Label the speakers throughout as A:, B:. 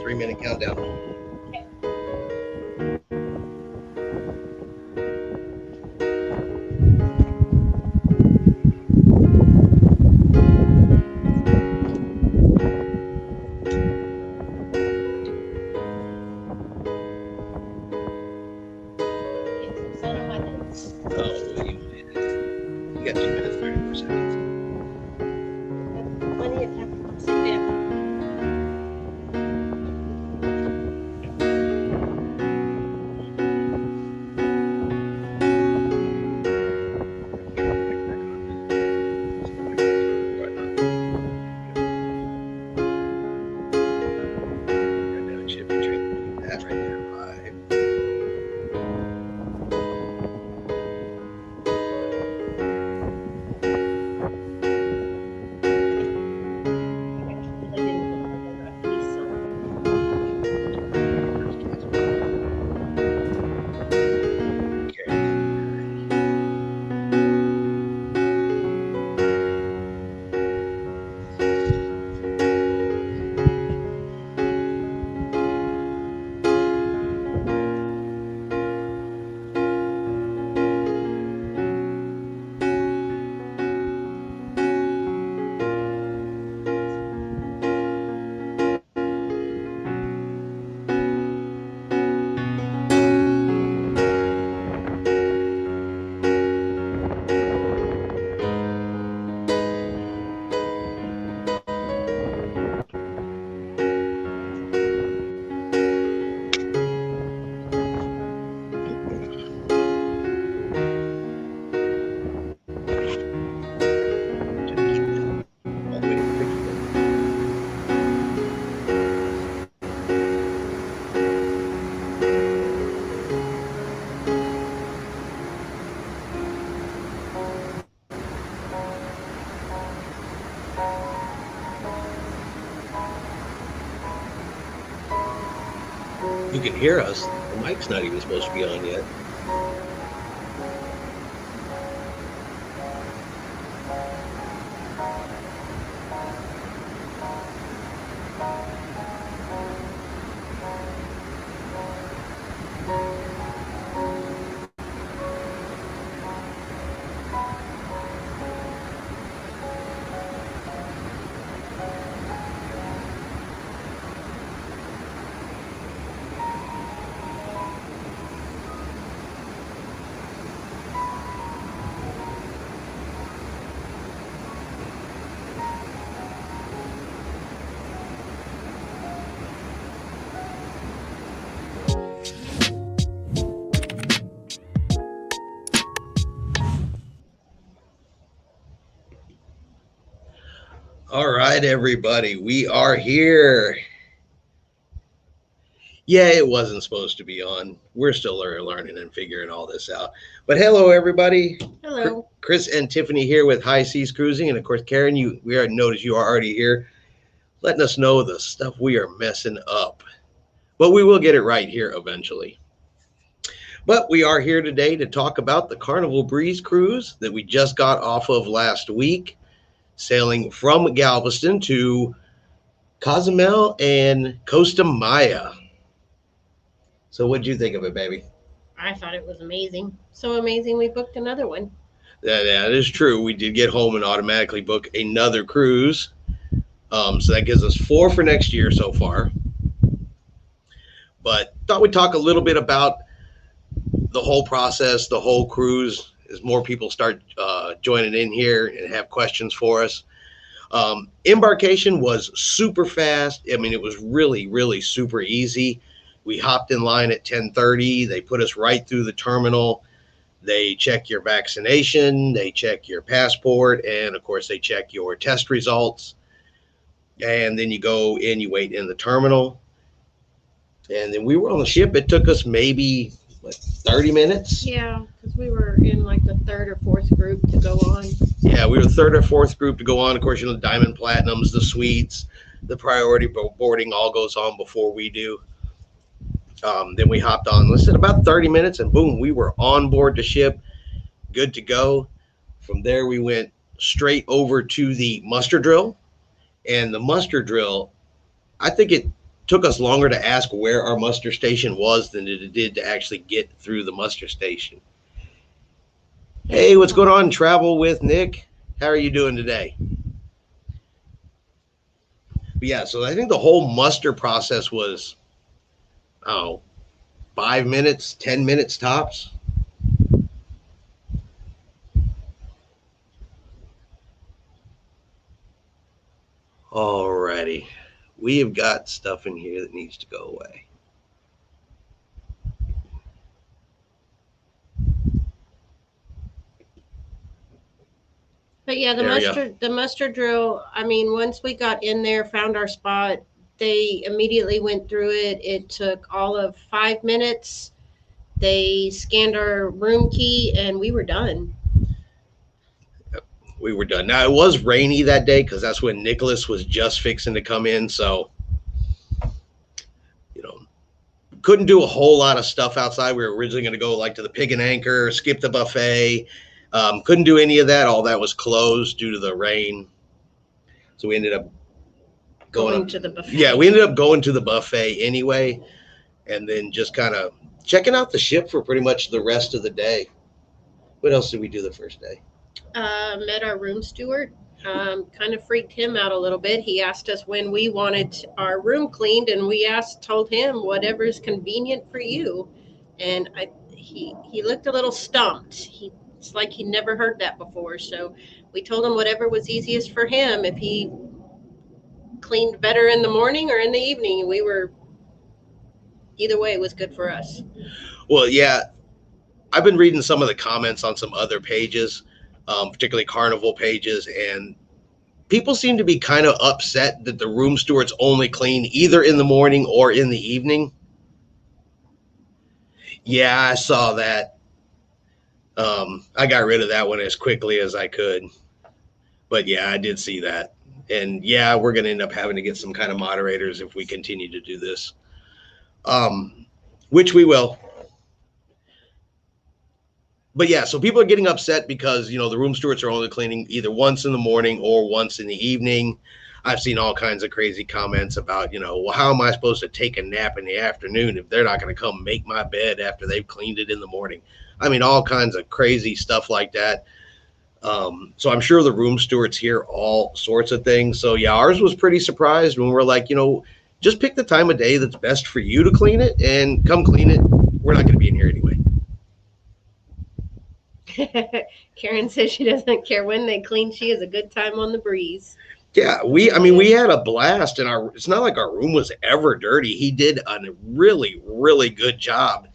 A: 3-minute countdown. You got 2 minutes, 34 seconds.
B: Plenty of time to sit down.
A: You can hear us. The mic's not even supposed to be on yet. All right, everybody, we are here. Yeah, it wasn't supposed to be on. We're still learning and figuring all this out. But hello, everybody.
B: Hello.
A: Chris and Tiffany here with High Seas Cruising. And of course, Karen, we already noticed you are already here, letting us know the stuff we are messing up. But we will get it right here eventually. But we are here today to talk about the Carnival Breeze cruise that we just got off of last week, sailing from Galveston to Cozumel and Costa Maya. So what'd you think of it, baby?
B: I thought it was amazing. So amazing we booked another one.
A: That is true. We did get home and automatically book another cruise. So that gives us 4 for next year so far. But thought we'd talk a little bit about the whole process, the whole cruise, as more people start joining in here and have questions for us. Embarkation was super fast. I mean, it was really, really super easy. We hopped in line at 10:30. They put us right through the terminal. They check your vaccination. They check your passport. And, of course, they check your test results. And then you go in, you wait in the terminal. And then we were on the ship. It took us maybe 30 minutes.
B: Yeah, because we were in like the 3rd or 4th group to go on.
A: Yeah, we were the 3rd or 4th group to go on. Of course, you know, the Diamond Platinums, the Suites, the priority boarding all goes on before we do. Then we hopped on, let's say about 30 minutes, and boom, we were on board the ship, good to go. From there, we went straight over to the muster drill. And the muster drill, I think it took us longer to ask where our muster station was than it did to actually get through the muster station. Hey, what's going on? Travel with Nick. How are you doing today? Yeah, so I think the whole muster process was, oh, 5 minutes, 10 minutes tops. Alrighty. We have got stuff in here that needs to go away.
B: But yeah,
A: There we go.
B: the muster drill, I mean, once we got in there, found our spot, they immediately went through it. It took all of 5 minutes. They scanned our room key and we were done.
A: We were done. Now, it was rainy that day because that's when Nicholas was just fixing to come in. So, you know, couldn't do a whole lot of stuff outside. We were originally going to go like to the Pig and Anchor, skip the buffet. Couldn't do any of that. All that was closed due to the rain. So we ended up going
B: to the buffet.
A: Yeah, we ended up going to the buffet anyway, and then just kind of checking out the ship for pretty much the rest of the day. What else did we do the first day?
B: Met our room steward. Kind of freaked him out a little bit. He asked us when we wanted our room cleaned, and we told him whatever is convenient for you. And he looked a little stumped. It's like he never heard that before. So we told him whatever was easiest for him. If he cleaned better in the morning or in the evening, either way was good for us.
A: Well, yeah, I've been reading some of the comments on some other pages, particularly Carnival pages, and people seem to be kind of upset that the room stewards only clean either in the morning or in the evening. Yeah, I saw that. I got rid of that one as quickly as I could. But yeah, I did see that. And yeah, we're going to end up having to get some kind of moderators if we continue to do this, which we will. But yeah, so people are getting upset because, you know, the room stewards are only cleaning either once in the morning or once in the evening. I've seen all kinds of crazy comments about, you know, well, how am I supposed to take a nap in the afternoon if they're not going to come make my bed after they've cleaned it in the morning? I mean, all kinds of crazy stuff like that. So I'm sure the room stewards hear all sorts of things. So yeah, ours was pretty surprised when we're like, you know, just pick the time of day that's best for you to clean it and come clean it. We're not going to be in here anyway.
B: Karen says she doesn't care when they clean. She has a good time on the breeze.
A: Yeah, we had a blast, and it's not like our room was ever dirty. He did a really, really good job,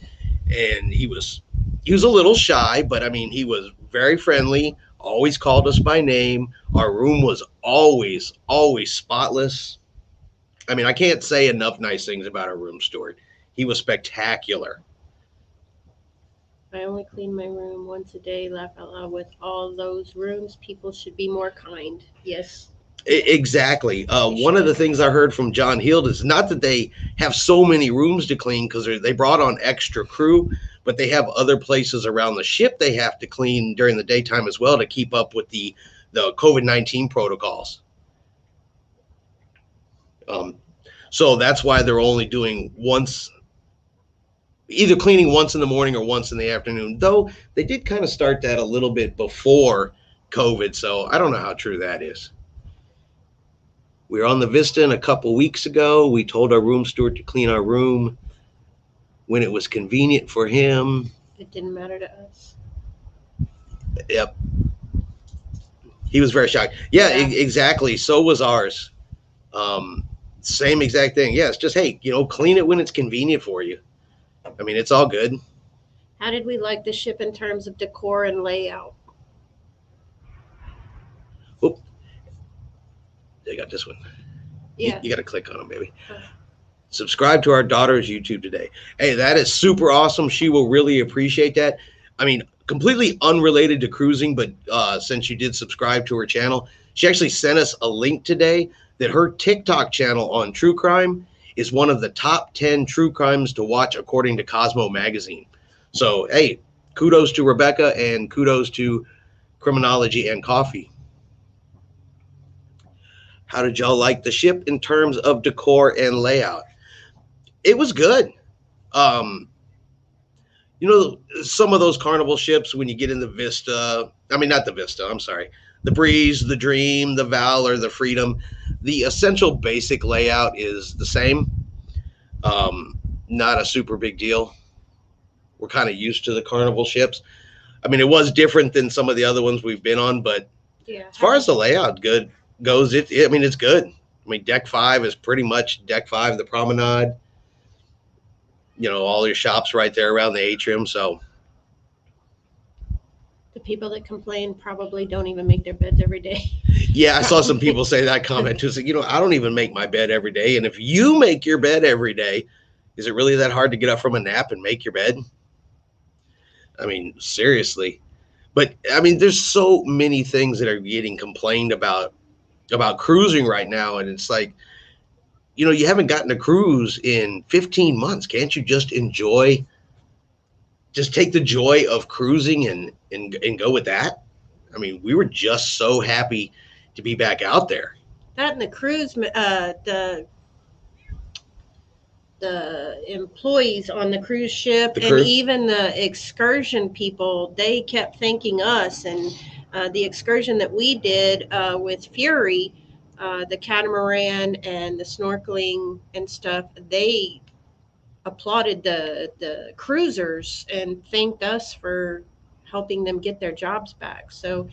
A: and he was a little shy, but I mean, he was very friendly, always called us by name. Our room was always spotless. I mean, I can't say enough nice things about our room steward. He was spectacular.
B: I only clean my room once a day. Laugh out loud. With all those rooms, people should be more kind. Yes.
A: Exactly. One of the things I heard from John Heald is not that they have so many rooms to clean because they brought on extra crew, but they have other places around the ship they have to clean during the daytime as well to keep up with the COVID-19 protocols. So that's why they're only doing either cleaning once in the morning or once in the afternoon, though they did kind of start that a little bit before COVID. So I don't know how true that is. We were on the Vista a couple weeks ago. We told our room steward to clean our room when it was convenient for him.
B: It didn't matter to us.
A: Yep. He was very shocked. Yeah. Exactly. So was ours. Same exact thing. Yeah, it's just, hey, you know, clean it when it's convenient for you. I mean, it's all good.
B: How did we like the ship in terms of decor and layout?
A: Oh, I got this one.
B: Yeah.
A: You got to click on them, baby. Subscribe to our daughter's YouTube today. Hey, that is super awesome. She will really appreciate that. I mean, completely unrelated to cruising, but since you did subscribe to her channel, she actually sent us a link today that her TikTok channel on true crime is one of the top 10 true crimes to watch according to Cosmo magazine. So, hey, kudos to Rebecca and kudos to Criminology and Coffee. How did y'all like the ship in terms of decor and layout? It was good. Um, you know, some of those Carnival ships, when you get in the Vista, I mean, not the Vista, I'm sorry, the Breeze, the Dream, the Valor, the Freedom, the essential basic layout is the same. Not a super big deal. We're kind of used to the Carnival ships. I mean, it was different than some of the other ones we've been on, but
B: Yeah.
A: as far as the layout good goes, I mean, it's good. I mean, deck 5 is pretty much deck 5, the promenade. You know, all your shops right there around the atrium. So
B: The people that complain probably don't even make their beds every day.
A: yeah, I saw some people say that comment too. So, you know, I don't even make my bed every day. And if you make your bed every day, is it really that hard to get up from a nap and make your bed? I mean, seriously. But I mean, there's so many things that are getting complained about cruising right now. And it's like, you know, you haven't gotten a cruise in 15 months. Can't you just take the joy of cruising and go with that? I mean, we were just so happy to be back out there.
B: That and the cruise, the employees on the cruise ship and even the excursion people, they kept thanking us. And the excursion that we did with Fury, the catamaran and the snorkeling and stuff, they applauded the cruisers and thanked us for helping them get their jobs back. So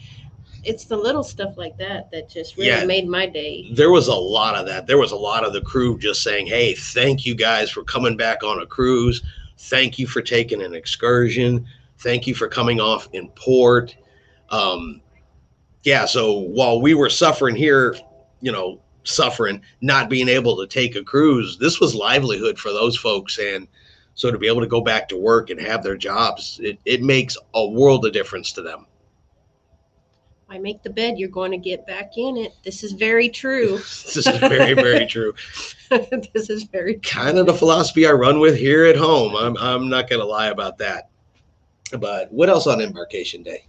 B: it's the little stuff like that that just really made my day.
A: There was a lot of that. There was a lot of the crew just saying, hey, thank you guys for coming back on a cruise. Thank you for taking an excursion. Thank you for coming off in port. So while we were suffering here, you know, not being able to take a cruise, this was livelihood for those folks. And so to be able to go back to work and have their jobs, it makes a world of difference to them.
B: I make the bed, you're going to get back in it. This is very true.
A: This is very, very true.
B: This is very true.
A: Kind of the philosophy I run with here at home. I'm not going to lie about that. But what else on Embarkation Day?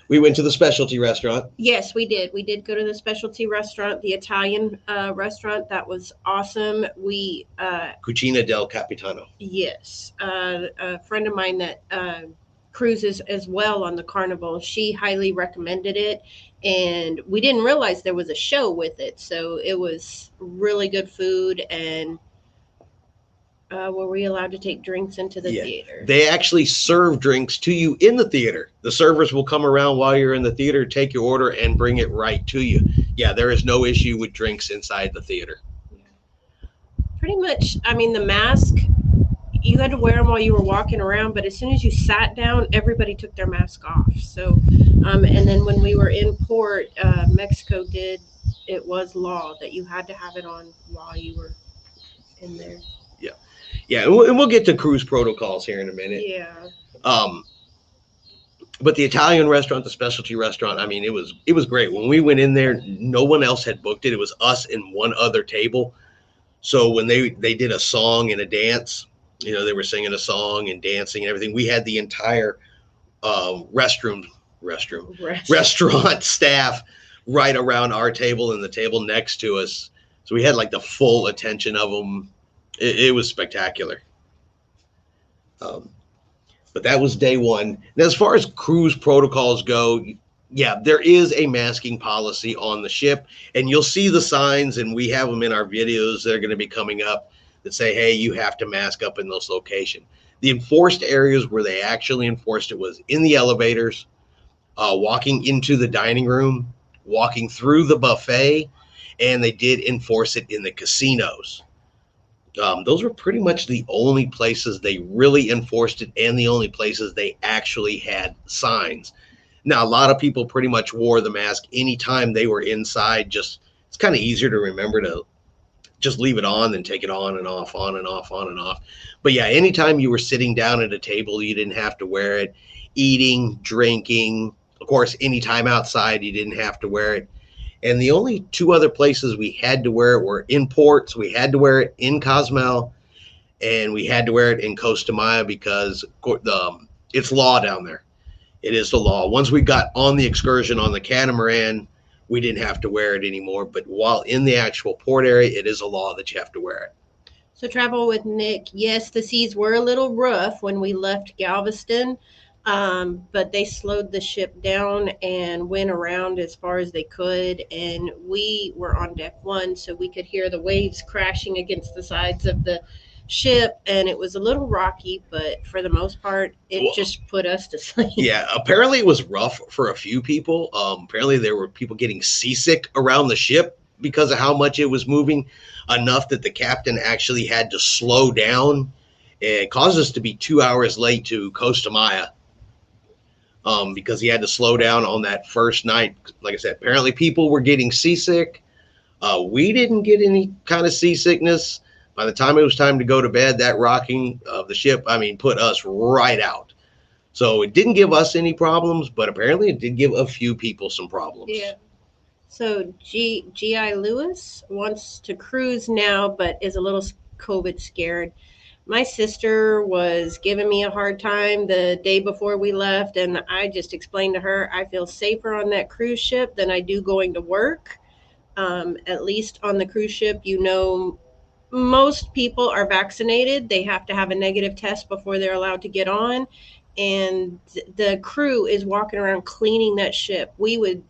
A: We went to the specialty restaurant.
B: Yes, we did. We did go to the specialty restaurant, the Italian restaurant. That was awesome. We
A: Cucina del Capitano.
B: Yes, a friend of mine that cruises as well on the Carnival, she highly recommended it, and we didn't realize there was a show with it. So it was really good food. And were we allowed to take drinks into the theater?
A: They actually serve drinks to you in the theater. The servers will come around while you're in the theater, take your order, and bring it right to you. Yeah, there is no issue with drinks inside the theater.
B: Pretty much, I mean, the mask, you had to wear them while you were walking around, but as soon as you sat down, everybody took their mask off. So, and then when we were in port, Mexico it was law that you had to have it on while you were in there.
A: Yeah, and we'll get to cruise protocols here in a minute.
B: Yeah.
A: But the Italian restaurant, the specialty restaurant, I mean, it was great. When we went in there, no one else had booked it. It was us and one other table. So when they did a song and a dance, you know, they were singing a song and dancing and everything. We had the entire restaurant staff right around our table and the table next to us. So we had like the full attention of them. It was spectacular. But that was day one. Now, as far as cruise protocols go, yeah, there is a masking policy on the ship, and you'll see the signs, and we have them in our videos that are going to be coming up that say, hey, you have to mask up in this location. The enforced areas where they actually enforced it was in the elevators, walking into the dining room, walking through the buffet, and they did enforce it in the casinos. Those were pretty much the only places they really enforced it and the only places they actually had signs. Now, a lot of people pretty much wore the mask anytime they were inside. It's kind of easier to remember to just leave it on than take it on and off, on and off, on and off. But yeah, anytime you were sitting down at a table, you didn't have to wear it. Eating, drinking, of course, anytime outside, you didn't have to wear it. And the only two other places we had to wear it were in ports. We had to wear it in Cozumel, and we had to wear it in Costa Maya because it's law down there. It is the law. Once we got on the excursion on the catamaran, we didn't have to wear it anymore. But while in the actual port area, it is a law that you have to wear it.
B: So travel with Nick. Yes, the seas were a little rough when we left Galveston, but they slowed the ship down and went around as far as they could. And we were on deck one, so we could hear the waves crashing against the sides of the ship. And it was a little rocky, but for the most part, it just put us to sleep.
A: Yeah, apparently it was rough for a few people. Apparently there were people getting seasick around the ship because of how much it was moving, enough that the captain actually had to slow down. It caused us to be 2 hours late to Costa Maya, because he had to slow down on that first night. Like I said, apparently people were getting seasick. We didn't get any kind of seasickness. By the time it was time to go to bed, that rocking of the ship, put us right out. So it didn't give us any problems, but apparently it did give a few people some problems.
B: Yeah. So G.I. Lewis wants to cruise now, but is a little COVID scared. My sister was giving me a hard time the day before we left, and I just explained to her I feel safer on that cruise ship than I do going to work. At least on the cruise ship, most people are vaccinated. They have to have a negative test before they're allowed to get on. And the crew is walking around cleaning that ship. We would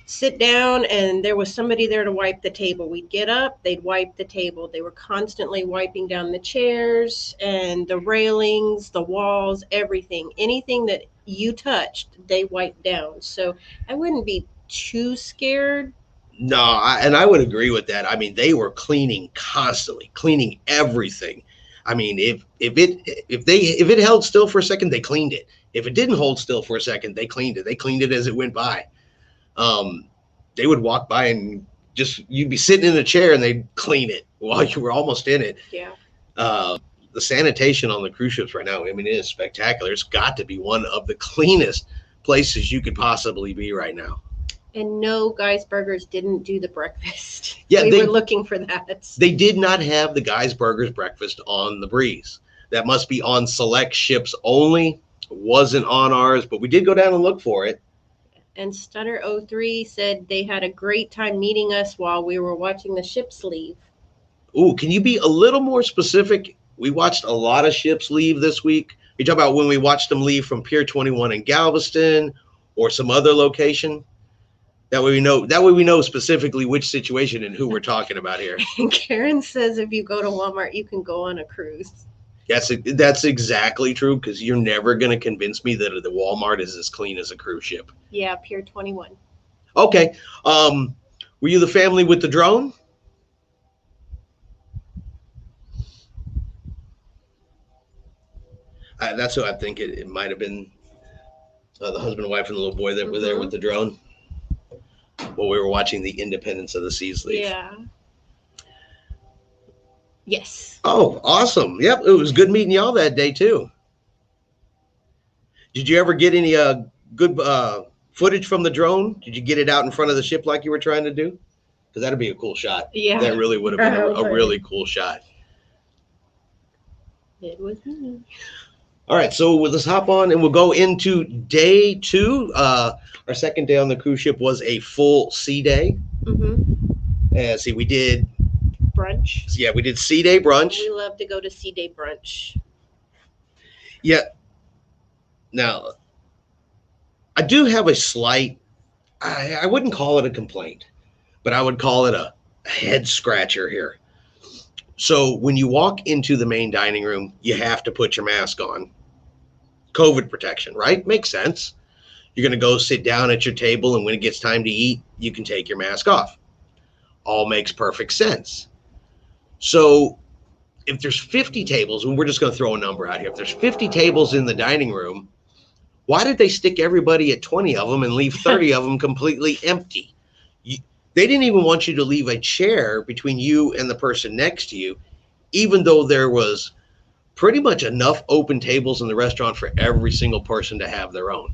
B: sit down and there was somebody there to wipe the table. We'd get up, they'd wipe the table. They were constantly wiping down the chairs and the railings, the walls, everything. Anything that you touched, they wiped down. So I wouldn't be too scared.
A: No, and I would agree with that. They were cleaning constantly, cleaning everything. If it held still for a second, they cleaned it. If it didn't hold still for a second, they cleaned it. They cleaned it as it went by. They would walk by and you'd be sitting in a chair and they'd clean it while you were almost in it.
B: Yeah.
A: The sanitation on the cruise ships right now, it is spectacular. It's got to be one of the cleanest places you could possibly be right now.
B: And no, Guy's Burgers didn't do the breakfast.
A: Yeah,
B: we were looking for that.
A: They did not have the Guy's Burgers breakfast on the Breeze. That must be on select ships only. It wasn't on ours, but we did go down and look for it.
B: And Stunner03 said they had a great time meeting us while we were watching the ships leave.
A: Ooh, can you be a little more specific? We watched a lot of ships leave this week. You talk about when we watched them leave from Pier 21 in Galveston or some other location? That way we know specifically which situation and who we're talking about here.
B: And Karen says if you go to Walmart, you can go on a cruise.
A: That's exactly true, because you're never going to convince me that the Walmart is as clean as a cruise ship.
B: Yeah, Pier 21.
A: Okay. Were you the family with the drone? That's who I think it might have been. The husband and wife and the little boy that were there with the drone. Well, we were watching the Independence of the Seas leave.
B: Yeah. Yes.
A: Oh, awesome. Yep, it was good meeting y'all that day, too. Did you ever get any good footage from the drone? Did you get it out in front of the ship like you were trying to do? Because that'd be a cool shot.
B: Yeah.
A: That really would have been a really cool shot.
B: It was me.
A: All right, so let's hop on and we'll go into day 2. Our second day on the cruise ship was a full sea day. And see, we did
B: brunch.
A: Yeah, we did sea day brunch.
B: We love to go to sea day brunch.
A: Yeah. Now, I do have a slight, I wouldn't call it a complaint, but I would call it a head scratcher here. So when you walk into the main dining room, you have to put your mask on. COVID protection, right? Makes sense. You're going to go sit down at your table, and when it gets time to eat, you can take your mask off. All makes perfect sense. So if there's 50 tables, and we're just going to throw a number out here, if there's 50 tables in the dining room, why did they stick everybody at 20 of them and leave 30 of them completely empty? They didn't even want you to leave a chair between you and the person next to you, even though there was pretty much enough open tables in the restaurant for every single person to have their own.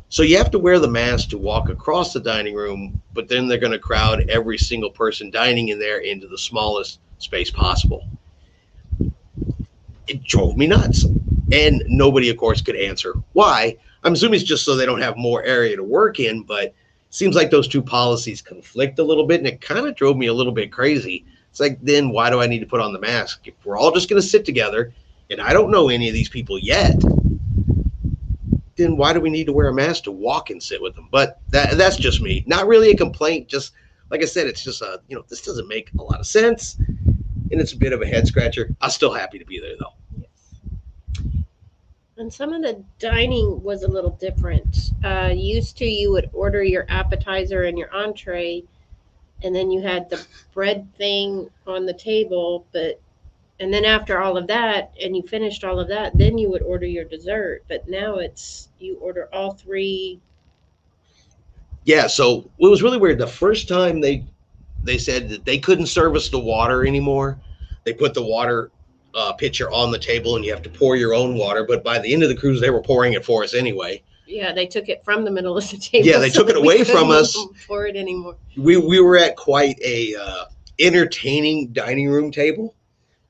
A: So you have to wear the mask to walk across the dining room, but then they're going to crowd every single person dining in there into the smallest space possible. It drove me nuts. And nobody, of course, could answer why. I'm assuming it's just so they don't have more area to work in, but it seems like those two policies conflict a little bit, and it kind of drove me a little bit crazy. It's like, then why do I need to put on the mask? If we're all just going to sit together and I don't know any of these people yet, then why do we need to wear a mask to walk and sit with them? But that's just me. Not really a complaint. Just like I said, it's just this doesn't make a lot of sense, and it's a bit of a head scratcher. I'm still happy to be there though.
B: And some of the dining was a little different. Used to, you would order your appetizer and your entree, and then you had the bread thing on the table, and then after all of that, and you finished all of that, then you would order your dessert. But now it's, you order all three.
A: Yeah, so it was really weird. The first time they said that they couldn't service the water anymore. They put the water pitcher on the table and you have to pour your own water. But by the end of the cruise, they were pouring it for us anyway.
B: Yeah, they took it from the middle of the table.
A: Yeah, they took it away from us.
B: Pour it anymore.
A: We were at quite a entertaining dining room table.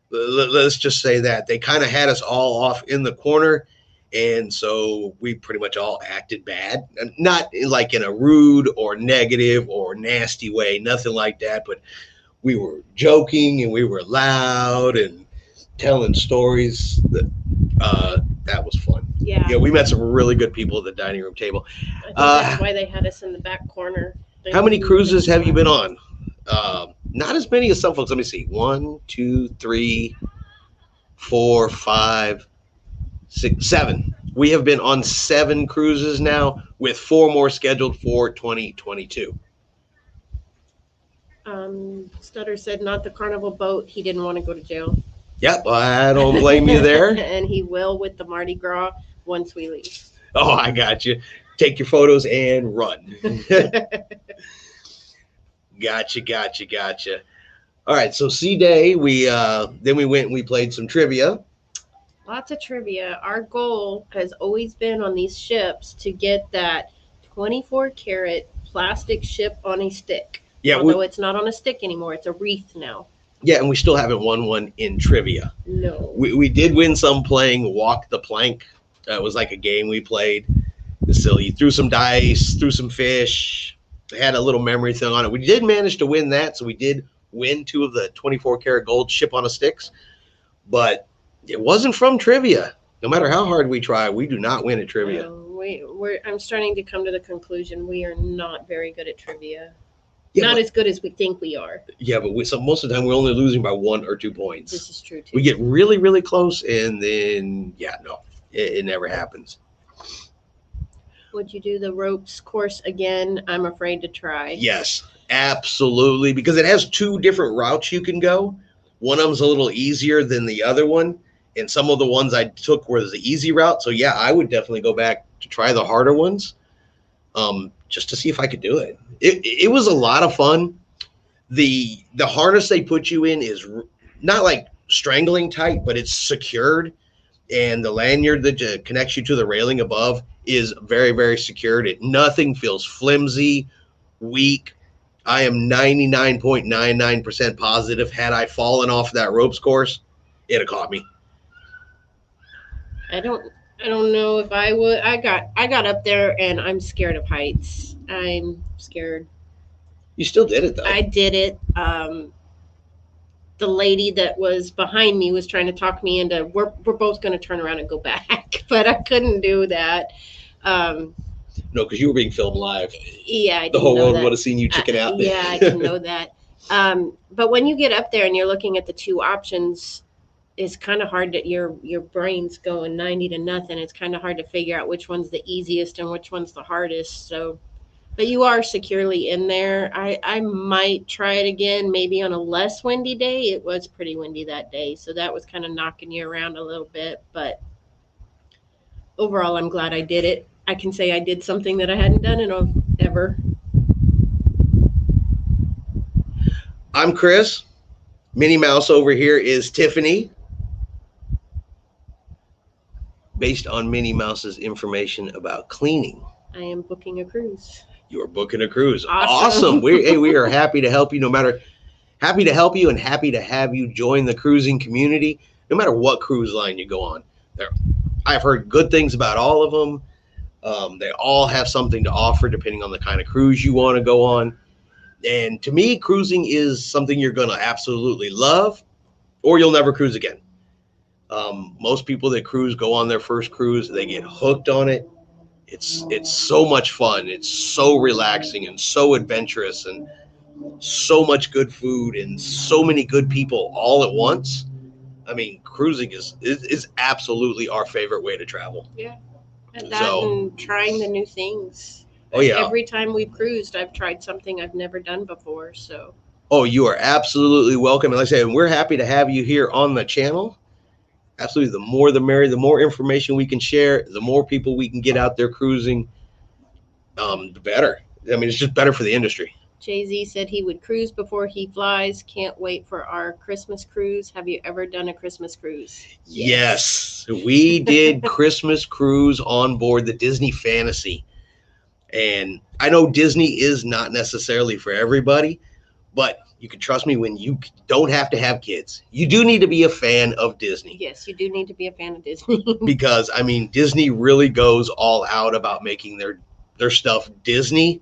A: Let's just say that. They kind of had us all off in the corner, and so we pretty much all acted bad. Not like in a rude or negative or nasty way, nothing like that, but we were joking and we were loud and telling stories. That was fun.
B: Yeah,
A: we met some really good people at the dining room table.
B: I think that's why they had us in the back corner.
A: How many cruises have you been on? Not as many as some folks. Let me see. 1, 2, 3, 4, 5, 6, 7. We have been on 7 cruises now, with 4 more scheduled for 2022.
B: Stutter said not the Carnival boat. He didn't want to go to jail.
A: Yep, I don't blame you there.
B: And he will with the Mardi Gras once we leave.
A: Oh, I got you. Take your photos and run. Gotcha. All right, so C-Day, then we went and we played some trivia.
B: Lots of trivia. Our goal has always been on these ships to get that 24 karat plastic ship on a stick.
A: Yeah,
B: although it's not on a stick anymore, it's a wreath now.
A: Yeah, and we still haven't won one in trivia.
B: No.
A: We did win some playing Walk the Plank. It was like a game we played. So you threw some dice, threw some fish, had a little memory thing on it. We did manage to win that, so we did win 2 of the 24 karat gold ship on a sticks, but it wasn't from trivia. No matter how hard we try, we do not win at trivia.
B: No, I'm starting to come to the conclusion we are not very good at trivia.
A: Yeah,
B: not as good as we think we are.
A: Yeah, but most of the time we're only losing by 1 or 2 points.
B: This is true too.
A: We get really, really close, and then it never happens.
B: Would you do the ropes course again? I'm afraid to try.
A: Yes, absolutely, because it has 2 different routes you can go. One of them's a little easier than the other one, and some of the ones I took were the easy route. So yeah, I would definitely go back to try the harder ones, just to see if I could do it. It was a lot of fun. The harness they put you in is not like strangling tight, but it's secured, and the lanyard that connects you to the railing above is very, very secured. Nothing feels flimsy, weak. I am 99.99% positive had I fallen off that ropes course, it'd have caught me.
B: I don't know if I would. I got up there and I'm scared of heights. I'm scared.
A: You still did it though.
B: I did it. The lady that was behind me was trying to talk me into we're both going to turn around and go back, but I couldn't do that.
A: No, because you were being filmed live.
B: Yeah, I
A: the whole world
B: that.
A: would have seen you chicken out.
B: Yeah, I didn't know that. But when you get up there and you're looking at the 2 options, it's kind of hard that your brain's going 90 to nothing. It's kind of hard to figure out which one's the easiest and which one's the hardest. So, but you are securely in there. I might try it again, maybe on a less windy day. It was pretty windy that day, so that was kind of knocking you around a little bit. But overall, I'm glad I did it. I can say I did something that I hadn't done in ever.
A: I'm Chris. Minnie Mouse over here is Tiffany. Based on Minnie Mouse's information about cleaning,
B: I am booking a cruise.
A: You're booking a cruise.
B: Awesome.
A: We are happy to help you. Happy to help you and happy to have you join the cruising community. No matter what cruise line you go on, I've heard good things about all of them. They all have something to offer depending on the kind of cruise you want to go on. And to me, cruising is something you're going to absolutely love, or you'll never cruise again. Most people that cruise go on their first cruise, they get hooked on it. It's so much fun. It's so relaxing and so adventurous, and so much good food and so many good people all at once. I mean, cruising is absolutely our favorite way to travel.
B: Yeah. And
A: So,
B: and trying the new things.
A: oh yeah,
B: Every time we've cruised, I've tried something I've never done before. So
A: oh, you are absolutely welcome. And like I said, we're happy to have you here on the channel. Absolutely, the more the merrier. The more information we can share, the more people we can get out there cruising, the better. I mean, it's just better for the industry.
B: Jay-Z said he would cruise before he flies. Can't wait for our Christmas cruise. Have you ever done a Christmas cruise?
A: Yes, we did Christmas cruise on board the Disney Fantasy. And I know Disney is not necessarily for everybody, but you can trust me when you don't have to have kids. You do need to be a fan of Disney.
B: Yes, you do need to be a fan of Disney.
A: Because, I mean, Disney really goes all out about making their stuff Disney.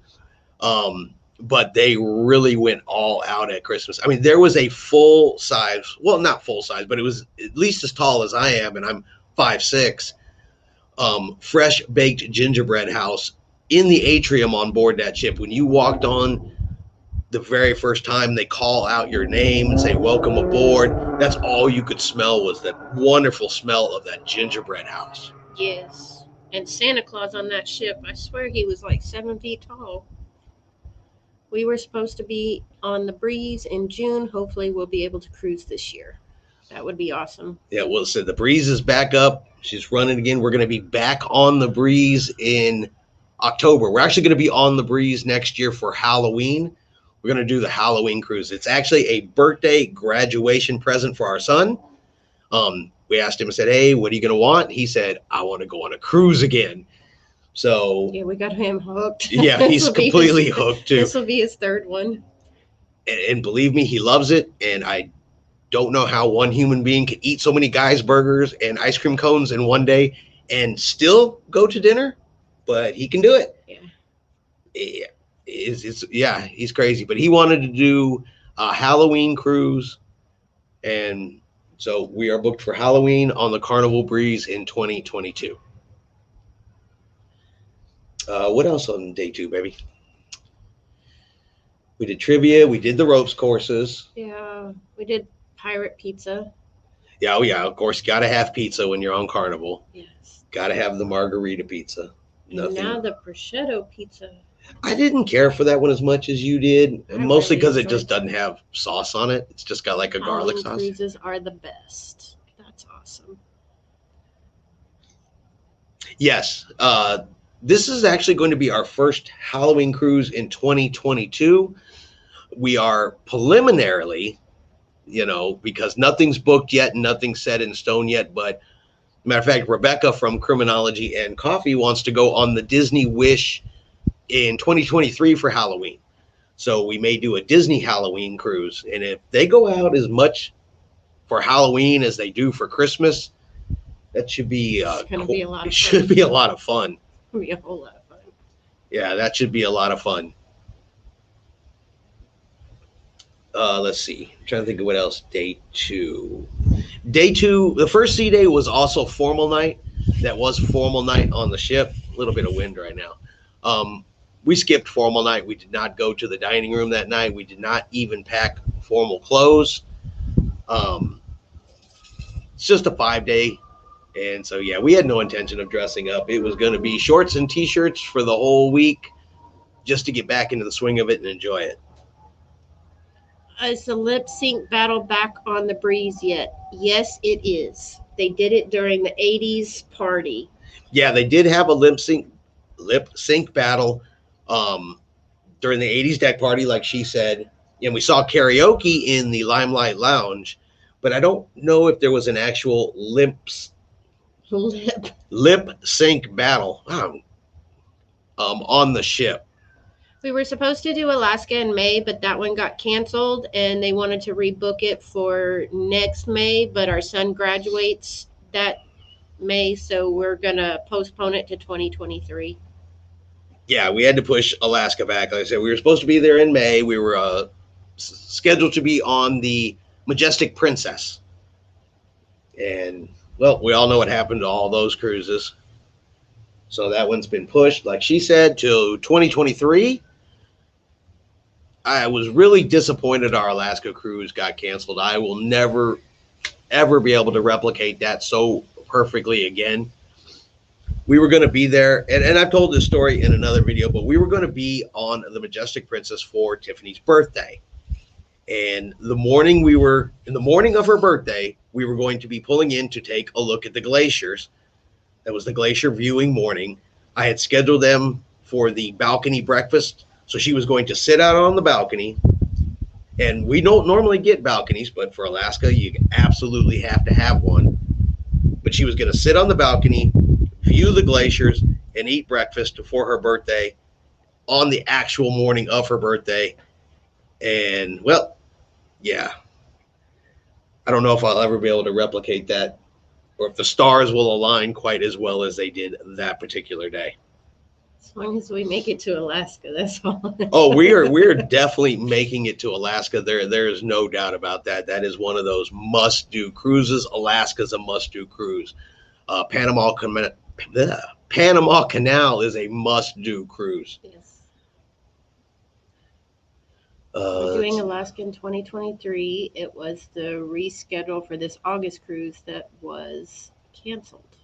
A: But they really went all out at Christmas. I mean, there was a full size, well, not full size, but it was at least as tall as I am, and I'm 5'6", fresh baked gingerbread house in the atrium on board that ship. When you walked on the very first time, they call out your name and say, "Welcome aboard." That's all you could smell was that wonderful smell of that gingerbread house.
B: Yes. And Santa Claus on that ship, I swear he was like 7 feet tall. We were supposed to be on the Breeze in June. Hopefully we'll be able to cruise this year. That would be awesome.
A: Yeah, well, so the Breeze is back up. She's running again. We're going to be back on the Breeze in October. We're actually going to be on the Breeze next year for Halloween. We're going to do the Halloween cruise. It's actually a birthday graduation present for our son. We asked him and said, "Hey, what are you going to want?" He said, "I want to go on a cruise again." So
B: yeah, we got him hooked.
A: Yeah, he's completely hooked too.
B: This will be his third one.
A: And believe me, he loves it. And I don't know how one human being can eat so many guys' burgers and ice cream cones in one day and still go to dinner, but he can do it.
B: Yeah.
A: Yeah, he's crazy. But he wanted to do a Halloween cruise, and so we are booked for Halloween on the Carnival Breeze in 2022. What else on day 2, baby? We did trivia. We did the ropes courses.
B: Yeah, we did pirate pizza.
A: Yeah, oh yeah, of course, got to have pizza when you're on Carnival.
B: Yes.
A: Got to have the margarita pizza.
B: Nothing. Now the prosciutto pizza.
A: I didn't care for that one as much as you did, mostly because it just doesn't have sauce on it. It's just got like a garlic sauce.
B: Cruises are the best. That's awesome.
A: Yes. This is actually going to be our first Halloween cruise in 2022. We are preliminarily, because nothing's booked yet, nothing's set in stone yet. But matter of fact, Rebecca from Criminology and Coffee wants to go on the Disney Wish in 2023 for Halloween. So we may do a Disney Halloween cruise. And if they go out as much for Halloween as they do for Christmas, that should be
B: be a lot of fun.
A: Should be a lot of fun.
B: It'll be a whole lot of fun.
A: Yeah, that should be a lot of fun. Let's see. I'm trying to think of what else. Day 2. Day 2, the first sea day was also formal night. That was formal night on the ship. A little bit of wind right now. We skipped formal night. We did not go to the dining room that night. We did not even pack formal clothes. It's just a 5-day. And so, yeah, we had no intention of dressing up. It was going to be shorts and T-shirts for the whole week just to get back into the swing of it and enjoy it.
B: Is the lip sync battle back on the Breeze yet? Yes, it is. They did it during the 80s party.
A: Yeah, they did have a lip sync battle during the 80s deck party, like she said. And we saw karaoke in the Limelight Lounge, but I don't know if there was an actual lip sync battle on the ship.
B: We were supposed to do Alaska in May, but that one got canceled, and they wanted to rebook it for next May, but our son graduates that May, so we're going to postpone it to 2023.
A: Yeah, we had to push Alaska back. Like I said, we were supposed to be there in May. We were scheduled to be on the Majestic Princess. And, well, we all know what happened to all those cruises. So that one's been pushed, like she said, to 2023. I was really disappointed our Alaska cruise got canceled. I will never, ever be able to replicate that so perfectly again. We were going to be there, and I've told this story in another video, but we were going to be on the Majestic Princess for Tiffany's birthday. And in the morning of her birthday, we were going to be pulling in to take a look at the glaciers. That was the glacier viewing morning. I had scheduled them for the balcony breakfast. So she was going to sit out on the balcony. And we don't normally get balconies, but for Alaska, you absolutely have to have one. But she was going to sit on the balcony, view the glaciers, and eat breakfast for her birthday on the actual morning of her birthday. And, well, yeah, I don't know if I'll ever be able to replicate that, or if the stars will align quite as well as they did that particular day.
B: As long as we make it to Alaska, that's all.
A: Oh, we're definitely making it to Alaska. There is no doubt about that. That is one of those must-do cruises. Alaska's a must-do cruise. Panama Canal is a must-do cruise.
B: Yes. We're doing Alaska in 2023. It was the reschedule for this August cruise that was canceled.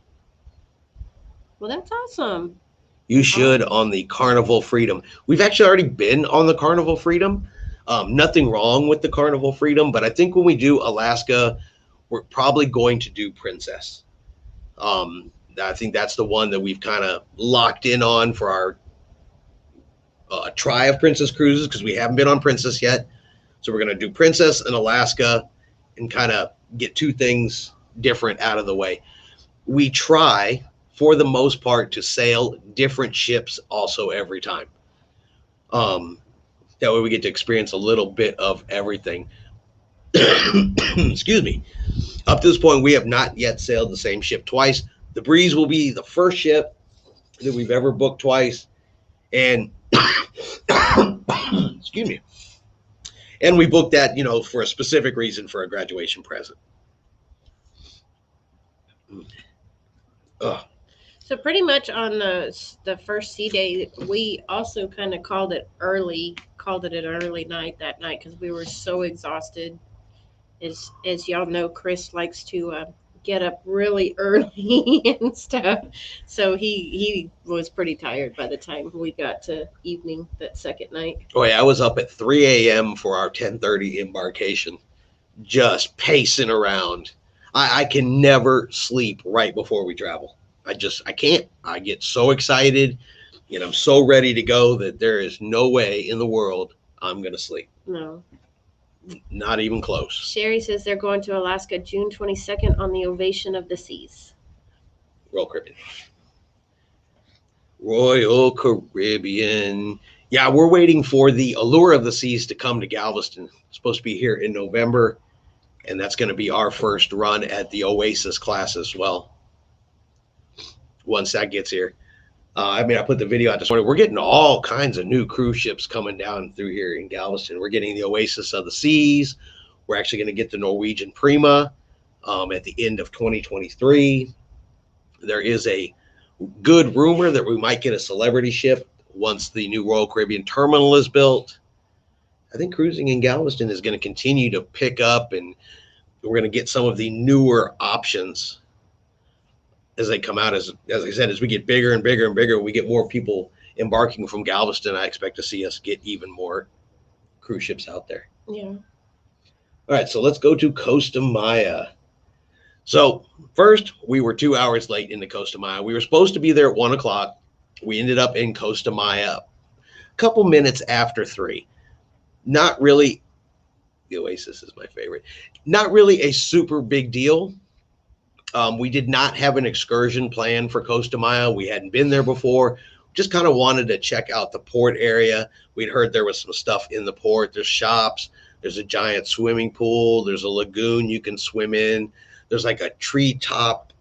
B: Well, that's awesome.
A: You should on the Carnival Freedom. We've actually already been on the Carnival Freedom. Nothing wrong with the Carnival Freedom, but I think when we do Alaska, we're probably going to do Princess. I think that's the one that we've kind of locked in on for our try of Princess cruises, because we haven't been on Princess yet. So we're going to do Princess and Alaska and kind of get two things different out of the way. We try, for the most part, to sail different ships also every time. That way we get to experience a little bit of everything. Excuse me. Up to this point, we have not yet sailed the same ship twice. The Breeze will be the first ship that we've ever booked twice. And excuse me. And we booked that, for a specific reason, for a graduation present. Ugh.
B: So pretty much on the first sea day, we also kind of called it an early night that night because we were so exhausted. As y'all know, Chris likes to get up really early and stuff. So he was pretty tired by the time we got to evening that second night.
A: Oh yeah, I was up at 3 a.m. for our 10:30 embarkation, just pacing around. I can never sleep right before we travel. I can't. I get so excited and I'm so ready to go that there is no way in the world I'm going to sleep.
B: No.
A: Not even close.
B: Sherry says they're going to Alaska June 22nd on the Ovation of the Seas.
A: Royal Caribbean. Royal Caribbean. Yeah, we're waiting for the Allure of the Seas to come to Galveston. It's supposed to be here in November, and that's going to be our first run at the Oasis class as well. Once that gets here. I put the video out this morning. We're getting all kinds of new cruise ships coming down through here in Galveston. We're getting the Oasis of the Seas. We're actually going to get the Norwegian Prima at the end of 2023. There is a good rumor that we might get a celebrity ship once the new Royal Caribbean terminal is built. I think cruising in Galveston is going to continue to pick up, and we're going to get some of the newer options as they come out. As I said, as we get bigger and bigger and bigger, we get more people embarking from Galveston. I expect to see us get even more cruise ships out there.
B: Yeah.
A: All right, so let's go to Costa Maya. So first, we were 2 hours late into Costa Maya. We were supposed to be there at 1 o'clock. We ended up in Costa Maya a couple minutes after 3. Not really, the Oasis is my favorite. Not really a super big deal. We did not have an excursion plan for Costa Maya. We hadn't been there before. Just kind of wanted to check out the port area. We'd heard there was some stuff in the port. There's shops. There's a giant swimming pool. There's a lagoon you can swim in. There's like a treetop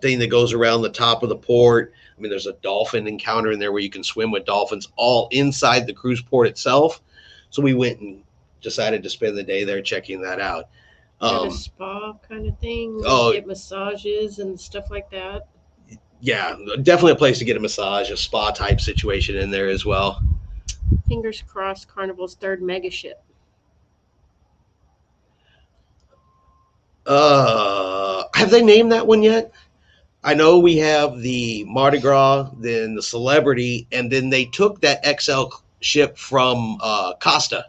A: thing that goes around the top of the port. I mean, there's a dolphin encounter in there where you can swim with dolphins all inside the cruise port itself. So we went and decided to spend the day there checking that out.
B: Got a spa kind of thing.
A: Oh,
B: get massages and stuff like that.
A: Yeah, definitely a place to get a massage, a spa type situation in there as well.
B: Fingers crossed, Carnival's third mega ship.
A: Have they named that one yet? I know we have the Mardi Gras, then the Celebrity, and then they took that XL ship from Costa.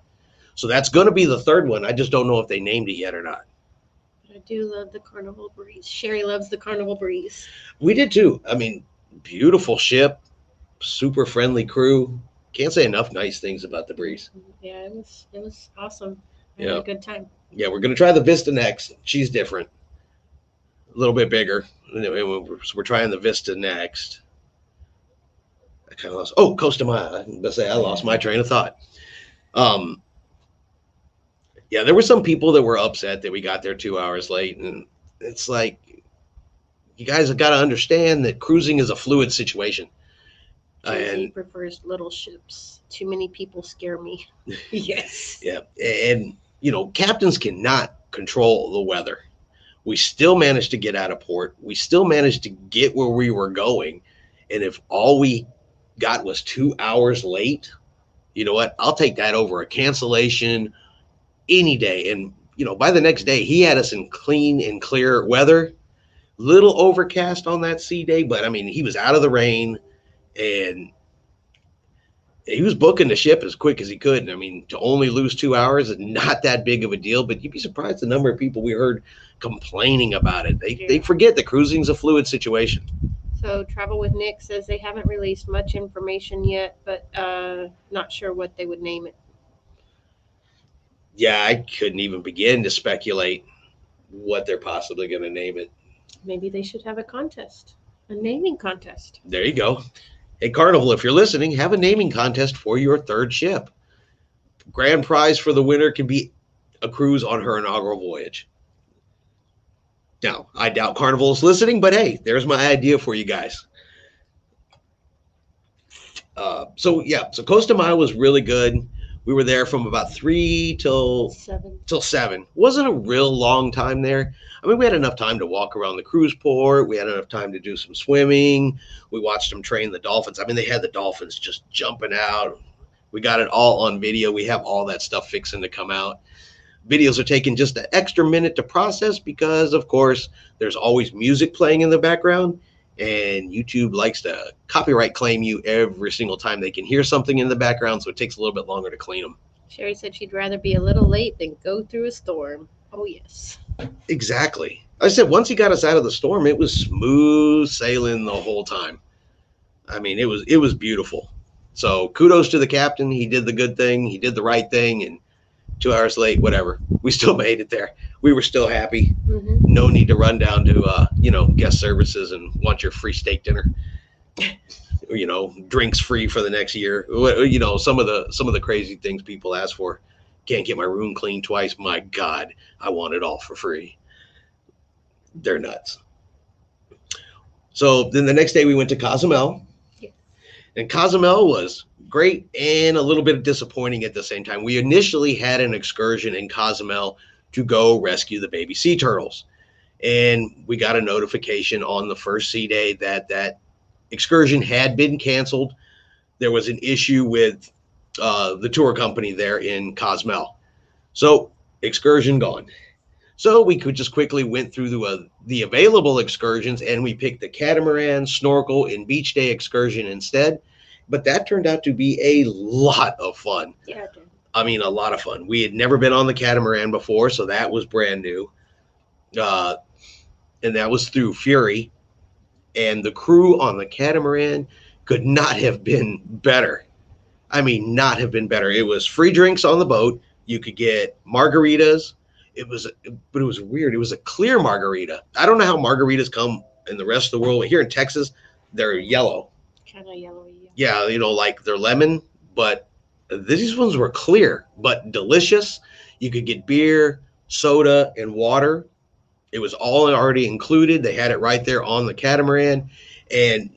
A: So that's going to be the third one. I just don't know if they named it yet or not.
B: I do love the Carnival Breeze. Sherry loves the Carnival Breeze.
A: We did too. I mean, beautiful ship, super friendly crew. Can't say enough nice things about the Breeze.
B: Yeah, it was awesome. I had a good time.
A: Yeah, we're going to try the Vista next. She's different. A little bit bigger. We're trying the Vista next. I kind of lost. Oh, Costa Maya. I lost my train of thought. Yeah, there were some people that were upset that we got there 2 hours late, and it's like, you guys have got to understand that cruising is a fluid situation.
B: He prefers little ships. Too many people scare me. Yes.
A: Yeah, and captains cannot control the weather. We still managed to get out of port. We still managed to get where we were going, and if all we got was 2 hours late, you know what? I'll take that over a cancellation any day. And by the next day, he had us in clean and clear weather. Little overcast on that sea day, but I mean, he was out of the rain, and he was booking the ship as quick as he could. And I mean, to only lose 2 hours is not that big of a deal, but you'd be surprised the number of people we heard complaining about it. They forget that cruising's a fluid situation.
B: So Travel with Nick says they haven't released much information yet, but not sure what they would name it.
A: Yeah, I couldn't even begin to speculate what they're possibly going to name it.
B: Maybe they should have a contest, a naming contest.
A: There you go. Hey, Carnival, if you're listening, have a naming contest for your third ship. Grand prize for the winner can be a cruise on her inaugural voyage. Now, I doubt Carnival is listening, but hey, there's my idea for you guys. So Costa Maya was really good. We were there from about 3 till 7. Wasn't a real long time there. I mean, we had enough time to walk around the cruise port. We had enough time to do some swimming. We watched them train the dolphins. I mean, they had the dolphins just jumping out. We got it all on video. We have all that stuff fixing to come out. Videos are taking just an extra minute to process because, of course, there's always music playing in the background. And YouTube likes to copyright claim you every single time they can hear something in the background, so it takes a little bit longer to clean them.
B: Sherry said she'd rather be a little late than go through a storm. Oh, yes.
A: Exactly. I said once he got us out of the storm, it was smooth sailing the whole time. I mean, it was beautiful. So kudos to the captain. He did the good thing. He did the right thing. And 2 hours late, whatever. We still made it there. We were still happy. Mm-hmm. No need to run down to, guest services and want your free steak dinner. Drinks free for the next year. Some of the crazy things people ask for. Can't get my room cleaned twice. My God, I want it all for free. They're nuts. So then the next day we went to Cozumel. Yeah. And Cozumel was great and a little bit disappointing at the same time. We initially had an excursion in Cozumel to go rescue the baby sea turtles. And we got a notification on the first sea day that excursion had been canceled. There was an issue with the tour company there in Cozumel. So excursion gone. So we could just quickly went through the available excursions, and we picked the catamaran, snorkel, and beach day excursion instead. But that turned out to be a lot of fun. Yeah, it did. I mean, a lot of fun. We had never been on the catamaran before, so that was brand new. And that was through Fury. And the crew on the catamaran could not have been better. I mean, not have been better. It was free drinks on the boat. You could get margaritas. But it was weird. It was a clear margarita. I don't know how margaritas come in the rest of the world. Here in Texas, they're yellow.
B: Kind of yellowy.
A: Yeah, like they're lemon, but these ones were clear, but delicious. You could get beer, soda, and water. It was all already included. They had it right there on the catamaran, and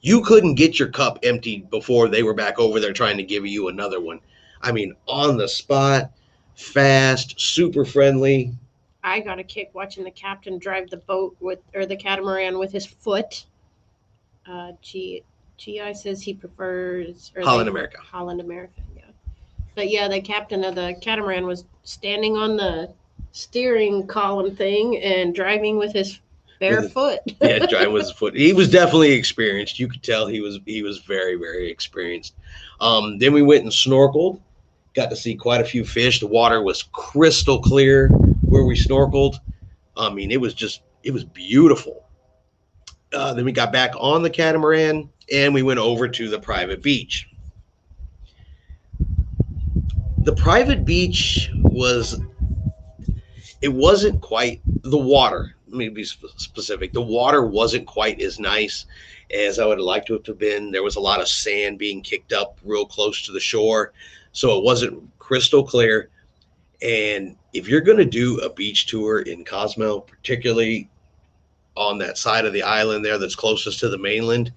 A: you couldn't get your cup emptied before they were back over there trying to give you another one. I mean, on the spot, fast, super friendly.
B: I got a kick watching the captain drive the boat or the catamaran with his foot. GI says he prefers
A: Holland America.
B: Holland America, yeah. But yeah, the captain of the catamaran was standing on the steering column thing and driving with his bare foot.
A: Yeah, driving with his foot. He was definitely experienced. You could tell he was very, very experienced. Then we went and snorkeled. Got to see quite a few fish. The water was crystal clear where we snorkeled. I mean, it was beautiful. Then we got back on the catamaran and we went over to the private beach. The private beach wasn't quite the water. Let me be specific. The water wasn't quite as nice as I would have liked it to have been. There was a lot of sand being kicked up real close to the shore, so it wasn't crystal clear. And if you're going to do a beach tour in Cozumel, particularly on that side of the island there that's closest to the mainland,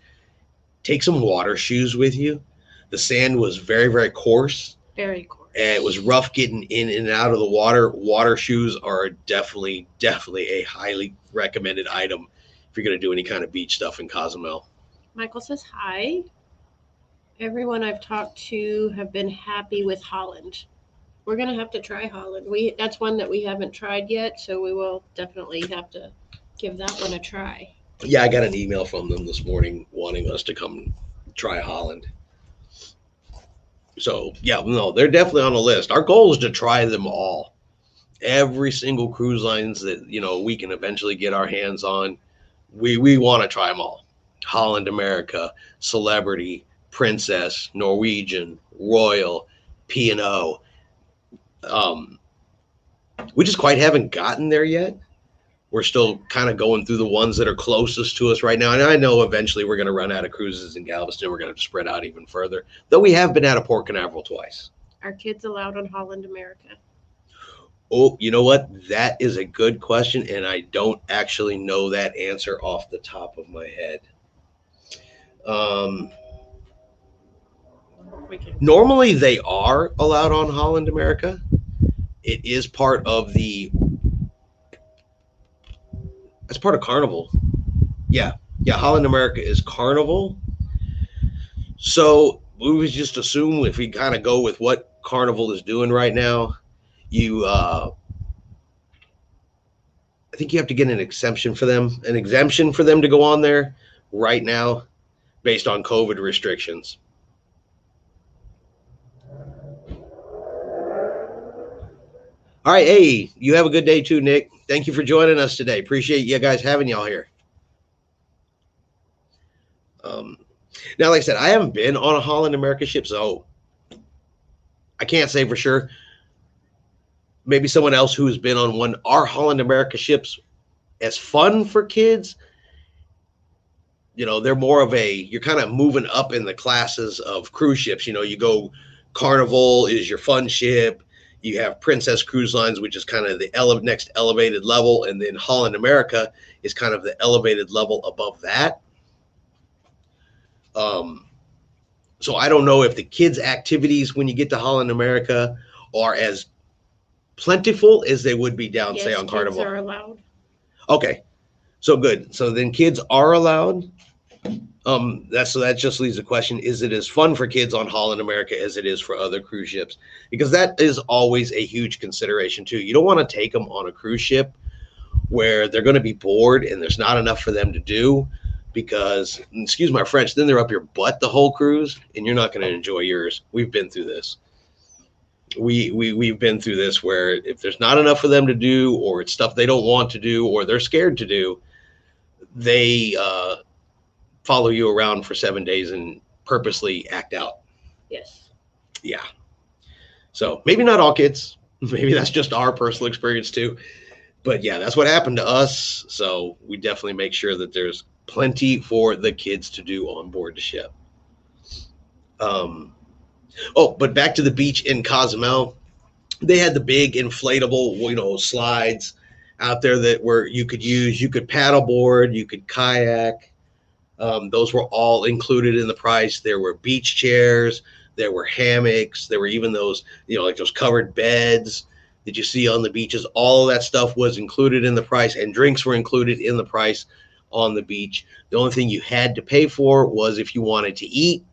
A: take some water shoes with you. The sand was very, very coarse.
B: Very coarse.
A: And it was rough getting in and out of the water. Water shoes are definitely a highly recommended item if you're going to do any kind of beach stuff in Cozumel.
B: Michael says hi. Everyone I've talked to have been happy with Holland. We're going to have to try Holland. That's one that we haven't tried yet, so we will definitely have to give that one a try.
A: Yeah, I got an email from them this morning wanting us to come try Holland. So, yeah, no, they're definitely on the list. Our goal is to try them all. Every single cruise lines that, we can eventually get our hands on, we want to try them all. Holland America, Celebrity, Princess, Norwegian, Royal, P&O. We just quite haven't gotten there yet. We're still kind of going through the ones that are closest to us right now. And I know eventually we're going to run out of cruises in Galveston. We're going to spread out even further, though we have been out of Port Canaveral twice.
B: Are kids allowed on Holland America?
A: Oh, you know what? That is a good question, and I don't actually know that answer off the top of my head. Normally, they are allowed on Holland America. It is part of That's part of Carnival. Yeah, Holland America is Carnival. So we would just assume if we kind of go with what Carnival is doing right now, I think you have to get an exemption for them to go on there right now based on COVID restrictions. All right, hey, you have a good day too, Nick. Thank you for joining us today. Appreciate you guys having y'all here. Now, like I said, I haven't been on a Holland America ship, so I can't say for sure. Maybe someone else who's been on one. Are Holland America ships as fun for kids? They're more of you're kind of moving up in the classes of cruise ships. You go Carnival is your fun ship. You have Princess Cruise Lines, which is kind of the next elevated level. And then Holland America is kind of the elevated level above that. So I don't know if the kids' activities when you get to Holland America are as plentiful as they would be down, say, on Carnival.
B: Kids are allowed.
A: Okay. So good. So then kids are allowed. That just leaves the question, is it as fun for kids on Holland America as it is for other cruise ships? Because that is always a huge consideration too. You don't want to take them on a cruise ship where they're going to be bored and there's not enough for them to do because, excuse my French, then they're up your butt the whole cruise and you're not going to enjoy yours. We've been through this. We've been through this where if there's not enough for them to do or it's stuff they don't want to do or they're scared to do, they follow you around for 7 days and purposely act out.
B: Yes.
A: Yeah. So maybe not all kids. Maybe that's just our personal experience too. But yeah, that's what happened to us. So we definitely make sure that there's plenty for the kids to do on board the ship. But back to the beach in Cozumel. They had the big inflatable, slides out there that were you could use. You could paddleboard, you could kayak. Those were all included in the price. There were beach chairs, there were hammocks, there were even those, like those covered beds that you see on the beaches. All of that stuff was included in the price, and drinks were included in the price on the beach. The only thing you had to pay for was if you wanted to eat.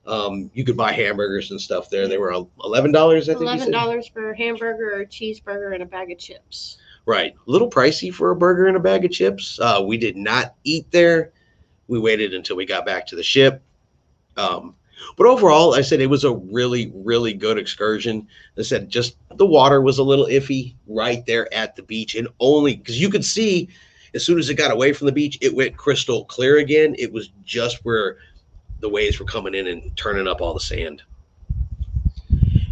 A: You could buy hamburgers and stuff there. They were $11, I think.
B: $11 for a hamburger or a cheeseburger and a bag of chips.
A: Right, a little pricey for a burger and a bag of chips. We did not eat there. We waited until we got back to the ship. But overall, I said it was a really, really good excursion. I said just the water was a little iffy right there at the beach, and only because you could see as soon as it got away from the beach, it went crystal clear again. It was just where the waves were coming in and turning up all the sand.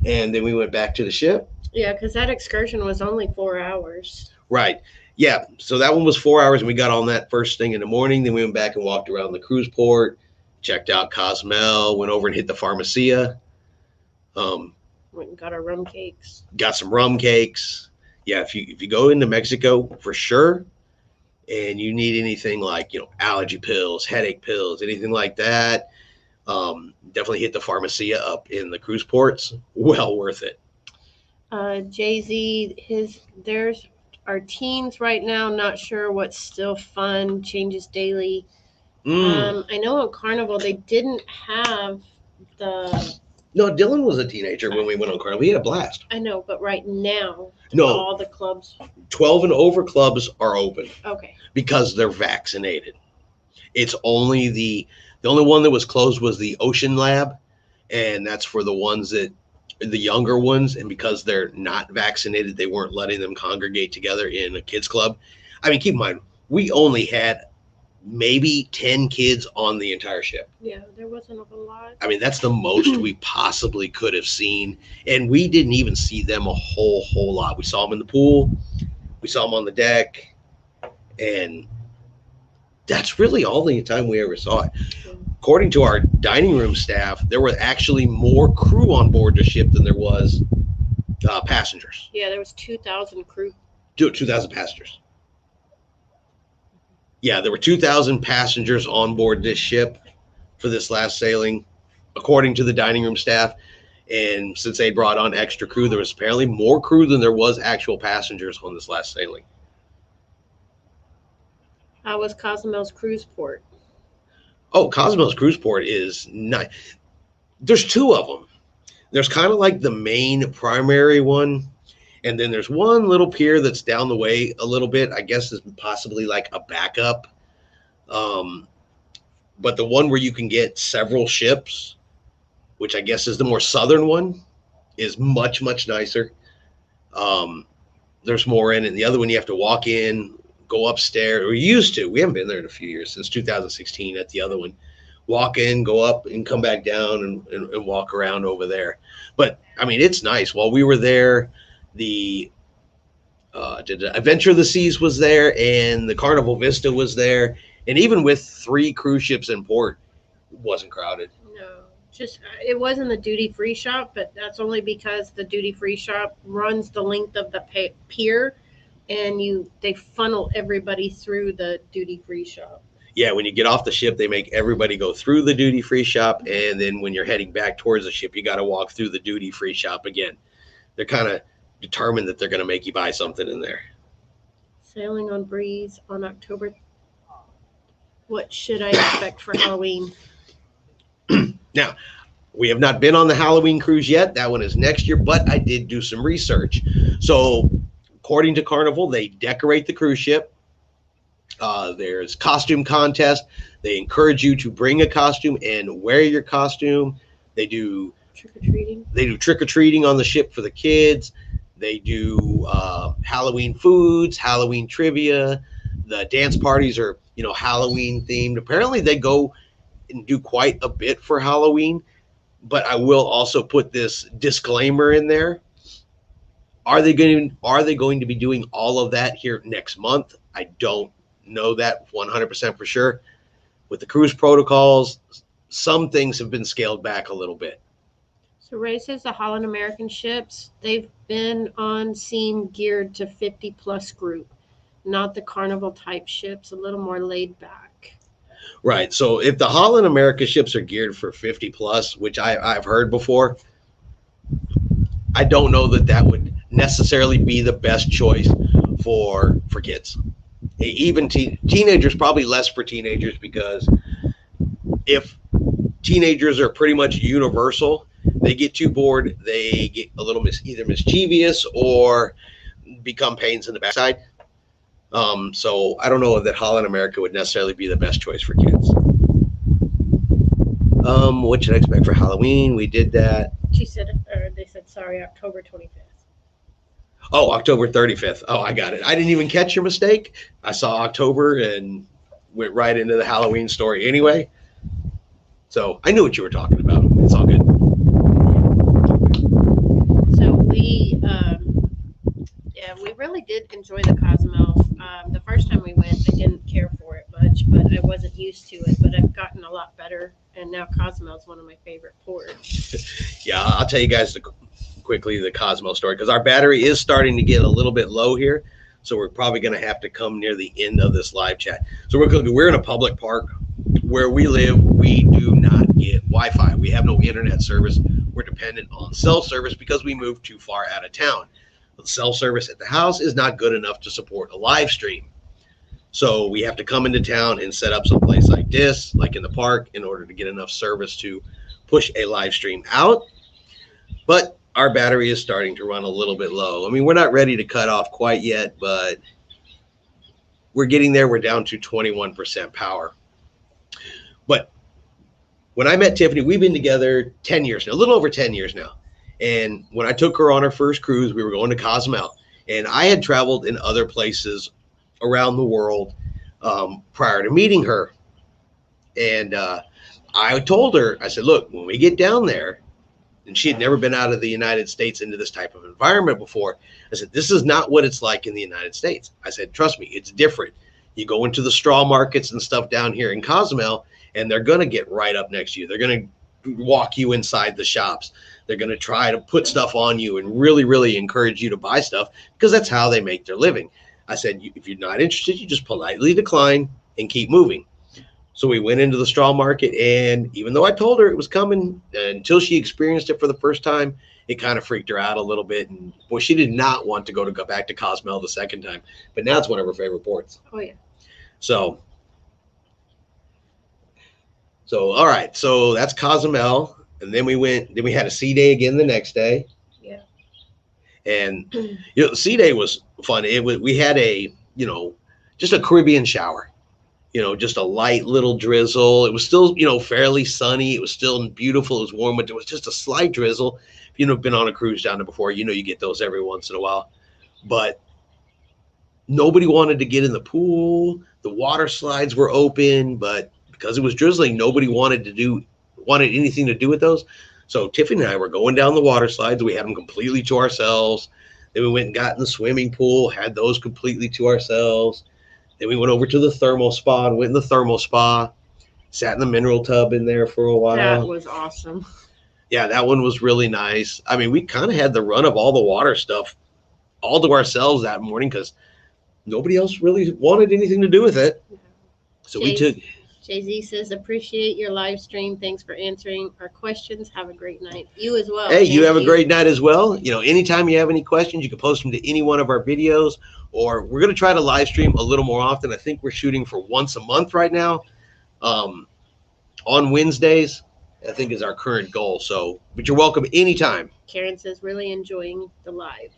A: And then we went back to the ship.
B: Yeah, because that excursion was only 4 hours.
A: Right. Yeah. So that one was 4 hours, and we got on that first thing in the morning. Then we went back and walked around the cruise port, checked out Cozumel, went over and hit the pharmacia.
B: Went and got our rum cakes.
A: Got some rum cakes. Yeah, if you go into Mexico for sure, and you need anything like allergy pills, headache pills, anything like that, definitely hit the pharmacia up in the cruise ports. Well worth it.
B: Jay-Z, there's our teens right now, not sure what's still fun, changes daily. I know on Carnival they didn't have the...
A: No, Dylan was a teenager when we went on Carnival. We had a blast.
B: I know, but right now,
A: no,
B: all the clubs...
A: 12 and over clubs are open.
B: Okay.
A: Because they're vaccinated. It's only the only one that was closed was the Ocean Lab, and that's for the ones that the younger ones, and because they're not vaccinated, they weren't letting them congregate together in a kids club. I mean, keep in mind, we only had maybe 10 kids on the entire ship.
B: Yeah, there wasn't a lot.
A: I mean, that's the most we possibly could have seen, and we didn't even see them a whole lot. We saw them in the pool, we saw them on the deck, and that's really all the time we ever saw it. According to our dining room staff, there were actually more crew on board the ship than there was passengers.
B: Yeah, there was 2,000 crew.
A: 2,000 passengers. Yeah, there were 2,000 passengers on board this ship for this last sailing, according to the dining room staff. And since they brought on extra crew, there was apparently more crew than there was actual passengers on this last sailing.
B: How was Cozumel's cruise port?
A: Oh, Cozumel cruise port is nice. There's two of them. There's kind of like the main primary one, and then there's one little pier that's down the way a little bit. I guess is possibly like a backup. But the one where you can get several ships, which I guess is the more southern one, is much, much nicer. There's more in it. The other one you have to walk in, go upstairs. We used to. We haven't been there in a few years, since 2016 at the other one. Walk in, go up, and come back down and walk around over there. But, I mean, it's nice. While we were there, the Adventure of the Seas was there, and the Carnival Vista was there. And even with 3 cruise ships in port, it wasn't crowded.
B: No, just it wasn't the duty-free shop, but that's only because the duty-free shop runs the length of the pier, and they funnel everybody through the duty-free shop.
A: Yeah, when you get off the ship, they make everybody go through the duty-free shop, and then when you're heading back towards the ship, you got to walk through the duty-free shop again. They're kind of determined that they're going to make you buy something in there.
B: Sailing on Breeze on October. What should I expect for Halloween?
A: Now, we have not been on the Halloween cruise yet. That one is next year, but I did do some research. So, according to Carnival, they decorate the cruise ship. There's costume contest. They encourage you to bring a costume and wear your costume. They do
B: trick-or-treating.
A: They do trick-or-treating on the ship for the kids. They do Halloween foods, Halloween trivia. The dance parties are, Halloween themed. Apparently they go and do quite a bit for Halloween, but I will also put this disclaimer in there. Are they going to be doing all of that here next month? I don't know that 100% for sure. With the cruise protocols, some things have been scaled back a little bit.
B: So Ray says the Holland American ships, they've been on scene geared to 50 plus group. not the Carnival type ships, a little more laid back.
A: Right. So if the Holland America ships are geared for 50 plus, which I've heard before, I don't know that that would necessarily be the best choice for kids. Even teenagers, probably less for teenagers, because if teenagers are pretty much universal, they get too bored, they get a little either mischievous or become pains in the backside. So I don't know that Holland America would necessarily be the best choice for kids. What should I expect for Halloween? We did that.
B: She said, or they said, sorry, October 25th.
A: Oh, October 35th. Oh, I got it. I didn't even catch your mistake. I saw October and went right into the Halloween story anyway. So I knew what you were talking about. It's all good.
B: So we really did enjoy the Cozumel. The first time we went, I didn't care for it much, but I wasn't used to it. But I've gotten a lot better, and now Cozumel is one of my favorite ports.
A: Yeah, I'll tell you guys quickly the Cozumel story, because our battery is starting to get a little bit low here. So we're probably going to have to come near the end of this live chat. So we're in a public park. Where we live, we do not get Wi-Fi. We have no internet service. We're dependent on cell service because we moved too far out of town. The cell service at the house is not good enough to support a live stream. So we have to come into town and set up someplace like this, like in the park, in order to get enough service to push a live stream out. But our battery is starting to run a little bit low. I mean, we're not ready to cut off quite yet, but we're getting there. We're down to 21% power. But when I met Tiffany, we've been together 10 years now, a little over 10 years now. And when I took her on her first cruise, we were going to Cozumel. And I had traveled in other places around the world prior to meeting her. And I told her, I said, look, when we get down there, and she had never been out of the United States into this type of environment before, I said, this is not what it's like in the United States. I said, trust me, it's different. You go into the straw markets and stuff down here in Cozumel, and they're going to get right up next to you. They're going to walk you inside the shops. They're going to try to put stuff on you and really, really encourage you to buy stuff, because that's how they make their living. I said, if you're not interested, you just politely decline and keep moving. So we went into the straw market, and even though I told her it was coming, until she experienced it for the first time, it kind of freaked her out a little bit. And boy, she did not want to go back to Cozumel the second time. But now it's one of her favorite ports.
B: Oh, yeah.
A: So all right. So that's Cozumel. And then we had a sea day again the next day.
B: Yeah.
A: And, the sea day was fun. We had just a Caribbean shower. Just a light little drizzle. It was still, fairly sunny. It was still beautiful. It was warm, but there was just a slight drizzle. If you've been on a cruise down there before, you get those every once in a while. But nobody wanted to get in the pool. The water slides were open, but because it was drizzling, nobody wanted anything to do with those. So Tiffany and I were going down the water slides. We had them completely to ourselves. Then we went and got in the swimming pool, had those completely to ourselves. Then we went over to the thermal spa and went in the thermal spa, sat in the mineral tub in there for a while.
B: That was awesome.
A: Yeah, that one was really nice. I mean, we kind of had the run of all the water stuff all to ourselves that morning because nobody else really wanted anything to do with it. So we took...
B: Jay-Z says, appreciate your live stream. Thanks for answering our questions. Have a great night. You as well.
A: Hey, you have a great night as well. Anytime you have any questions, you can post them to any one of our videos, or we're going to try to live stream a little more often. I think we're shooting for once a month right now. On Wednesdays, I think is our current goal. So, but you're welcome anytime.
B: Karen says, really enjoying the live.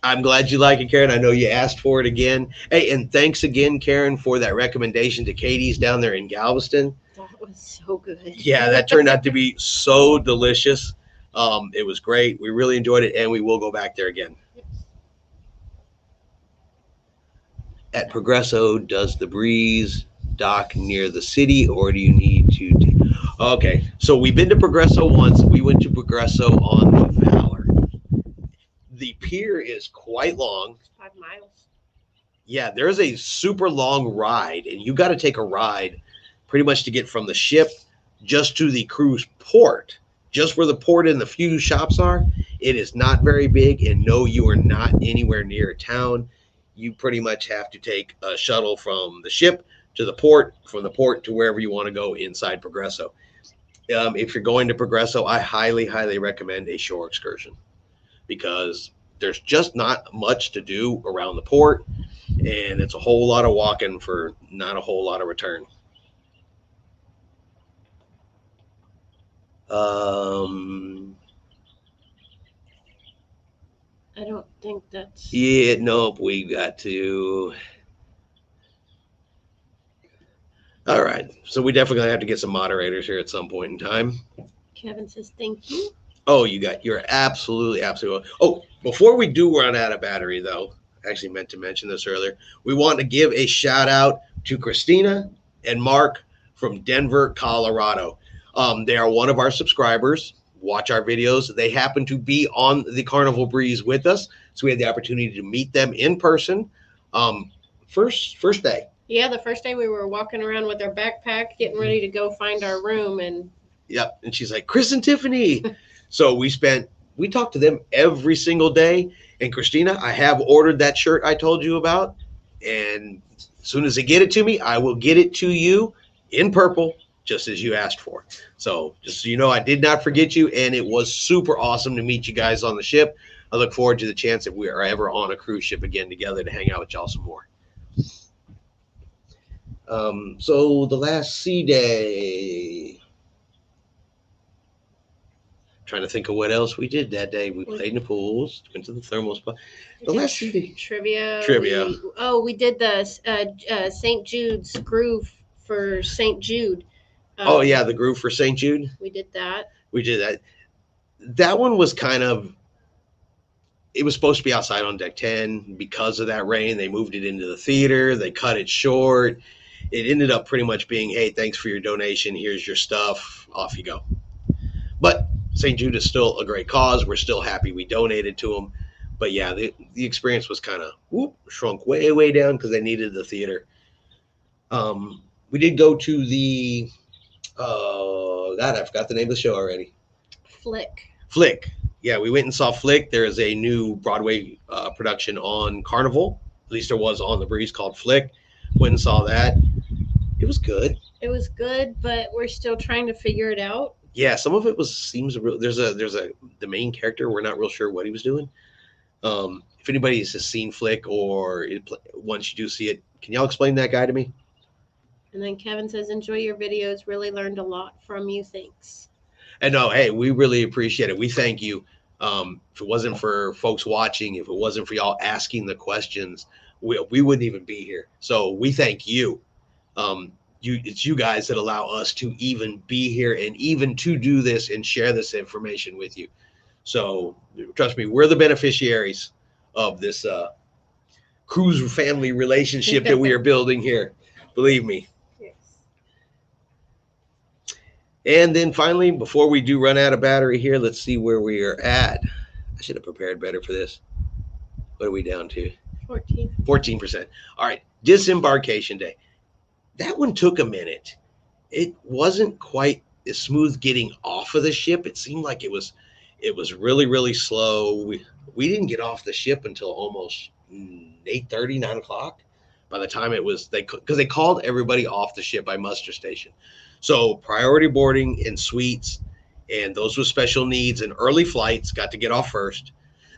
A: I'm glad you like it, Karen. I know you asked for it again. Hey, and thanks again, Karen, for that recommendation to Katie's down there in Galveston.
B: That was so good.
A: Yeah, that turned out to be so delicious. It was great. We really enjoyed it, and we will go back there again. At Progresso, does the Breeze dock near the city, or do you need to? Okay, so we've been to Progresso once. We went to Progresso on the Valor. The pier is quite long.
B: 5 miles.
A: Yeah, there's a super long ride, and you got to take a ride pretty much to get from the ship just to the cruise port, just where the port and the few shops are. It is not very big, and no, you are not anywhere near town. you pretty much have to take a shuttle from the ship to the port, from the port to wherever you want to go inside Progresso. If you're going to Progresso, I highly, highly recommend a shore excursion because there's just not much to do around the port, and it's a whole lot of walking for not a whole lot of return.
B: I don't think that's.
A: Yeah, nope, we got to. All right, so we definitely gonna have to get some moderators here at some point in time.
B: Kevin says thank you.
A: Oh, you're absolutely, absolutely. Oh, before we do run out of battery, though, I actually meant to mention this earlier. We want to give a shout out to Christina and Mark from Denver, Colorado. They are one of our subscribers. Watch our videos. They happen to be on the Carnival Breeze with us, so we had the opportunity to meet them in person. First day.
B: Yeah, the first day we were walking around with our backpack, getting ready to go find our room, and
A: yep. And she's like, Chris and Tiffany. So we talked to them every single day. And Christina, I have ordered that shirt I told you about. And as soon as they get it to me, I will get it to you in purple, just as you asked for. So just so you know, I did not forget you. And it was super awesome to meet you guys on the ship. I look forward to the chance that we are ever on a cruise ship again together to hang out with y'all some more. So the last sea day. Trying to think of what else we did that day. We played in the pools, went to the thermal spa. The last sea day.
B: Trivia.
A: Trivia.
B: We did the St. Jude's groove for St. Jude.
A: Oh, yeah, the groove for St. Jude.
B: We did that.
A: We did that. That one was kind of, it was supposed to be outside on deck 10. Because of that rain, they moved it into the theater. They cut it short. It ended up pretty much being, hey, thanks for your donation. Here's your stuff. Off you go. But St. Jude is still a great cause. We're still happy we donated to them. But yeah, the experience was kind of shrunk way, way down because they needed the theater. We did go to the, God, I forgot the name of the show already. Flick. Yeah, we went and saw Flick. There is a new Broadway production on Carnival. At least there was on the Breeze called Flick. Went and saw that. It was good.
B: It was good, but we're still trying to figure it out.
A: Yeah, some of it seems real. There's the main character. We're not real sure what he was doing. If anybody has seen Flick or once you do see it, can y'all explain that guy to me?
B: And then Kevin says, enjoy your videos. Really learned a lot from you. Thanks.
A: And no, hey, we really appreciate it. We thank you. If it wasn't for folks watching, if it wasn't for y'all asking the questions, we wouldn't even be here. So we thank you. It's you guys that allow us to even be here and even to do this and share this information with you. So trust me, we're the beneficiaries of this cruise family relationship that we are building here. Believe me.
B: Yes.
A: And then finally, before we do run out of battery here, let's see where we are at. I should have prepared better for this. What are we down to? 14%. All right. Disembarkation day. That one took a minute. It wasn't quite as smooth getting off of the ship. It seemed like it was really, really slow. We didn't get off the ship until almost 8:30, 9 o'clock. By the time it was, because they called everybody off the ship by muster station. So priority boarding and suites and those with special needs and early flights got to get off first.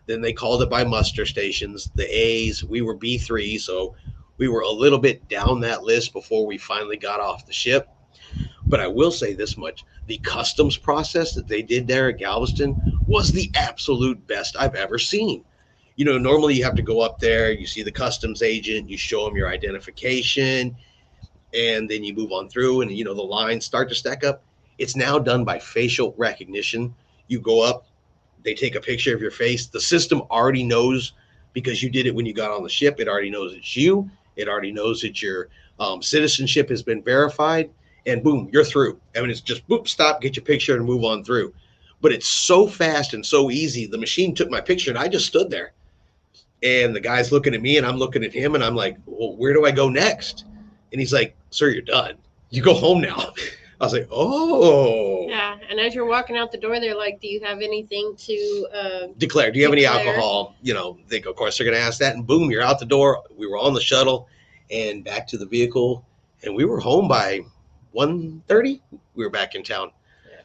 A: Then they called it by muster stations. The A's, we were B3, so we were a little bit down that list before we finally got off the ship. But I will say this much. The customs process that they did there at Galveston was the absolute best I've ever seen. You know, normally you have to go up there, you see the customs agent, you show them your identification, and then you move on through and, you know, the lines start to stack up. It's now done by facial recognition. You go up, they take a picture of your face. The system already knows because you did it when you got on the ship. It already knows it's you. It already knows that your citizenship has been verified, and boom, you're through. I mean, it's just boop, stop, get your picture and move on through. But it's so fast and so easy. The machine took my picture and I just stood there. And the guy's looking at me and I'm looking at him and I'm like, well, where do I go next? And he's like, sir, you're done. You go home now. I was like, oh.
B: Yeah, and as you're walking out the door, they're like, "Do you have anything to
A: Declare, do you have any
B: declare?"
A: alcohol? You know, they, of course, they're going to ask that, and boom, you're out the door. We were on the shuttle and back to the vehicle, and we were home by 1:30. We were back in town.
B: Yeah.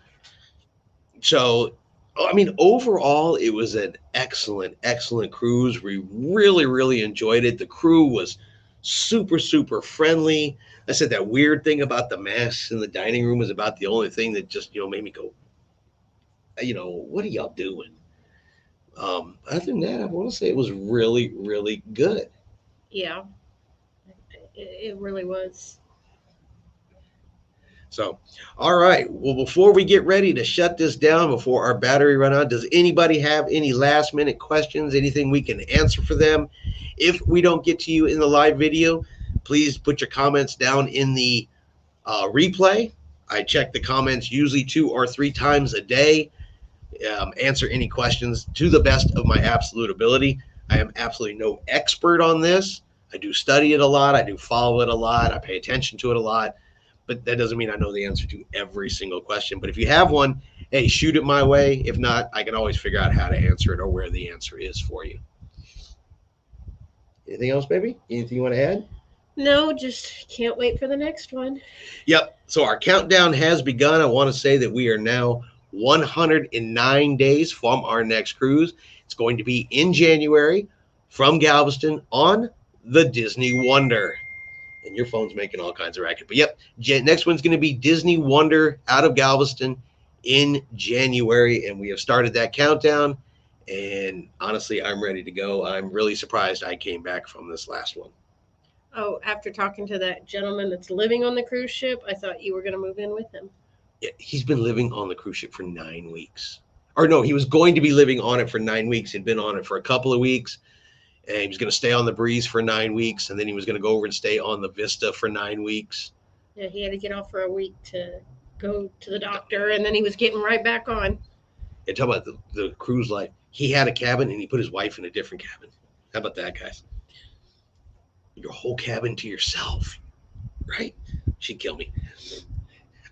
A: So, I mean, overall, it was an excellent, excellent cruise. We really, really enjoyed it. The crew was super, super friendly. I said that weird thing about the mess in the dining room was about the only thing that just, made me go, what are y'all doing? Other than that, I want to say it was really, really good.
B: Yeah, it really was.
A: So, all right. Well, before we get ready to shut this down, before our battery run out, does anybody have any last minute questions? Anything we can answer for them? If we don't get to you in the live video, please put your comments down in the replay. I check the comments usually 2 or 3 times a day. Answer any questions to the best of my absolute ability. I am absolutely no expert on this. I do study it a lot. I do follow it a lot. I pay attention to it a lot. But that doesn't mean I know the answer to every single question. But if you have one, hey, shoot it my way. If not, I can always figure out how to answer it or where the answer is for you. Anything else, baby? Anything you want to add?
B: No, just can't wait for the next one.
A: Yep. So our countdown has begun. I want to say that we are now 109 days from our next cruise. It's going to be in January from Galveston on the Disney Wonder. And your phone's making all kinds of racket. But yep, next one's going to be Disney Wonder out of Galveston in January. And we have started that countdown. And honestly, I'm ready to go. I'm really surprised I came back from this last one.
B: Oh, after talking to that gentleman that's living on the cruise ship, I thought you were going to move in with him.
A: Yeah, he's been living on the cruise ship for 9 weeks. Or no, he was going to be living on it for 9 weeks. He'd been on it for a couple of weeks. And he was going to stay on the Breeze for 9 weeks, and then he was going to go over and stay on the Vista for 9 weeks.
B: Yeah, he had to get off for a week to go to the doctor, and then he was getting right back on.
A: And talk about the cruise life. He had a cabin, and he put his wife in a different cabin. How about that, guys? Your whole cabin to yourself, right? She'd kill me.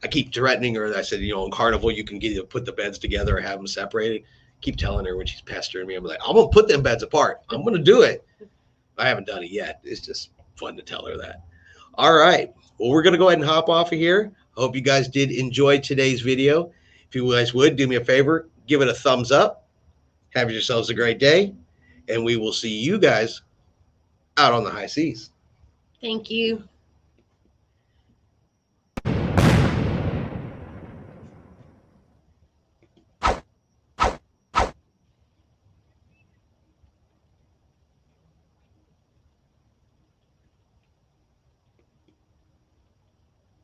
A: I keep threatening her. I said, on Carnival, you can put the beds together or have them separated. Keep telling her when she's pestering me. I'm like, I'm going to put them beds apart. I'm going to do it. I haven't done it yet. It's just fun to tell her that. All right. Well, we're going to go ahead and hop off of here. I hope you guys did enjoy today's video. If you guys would, do me a favor, give it a thumbs up. Have yourselves a great day. And we will see you guys out on the high seas.
B: Thank you.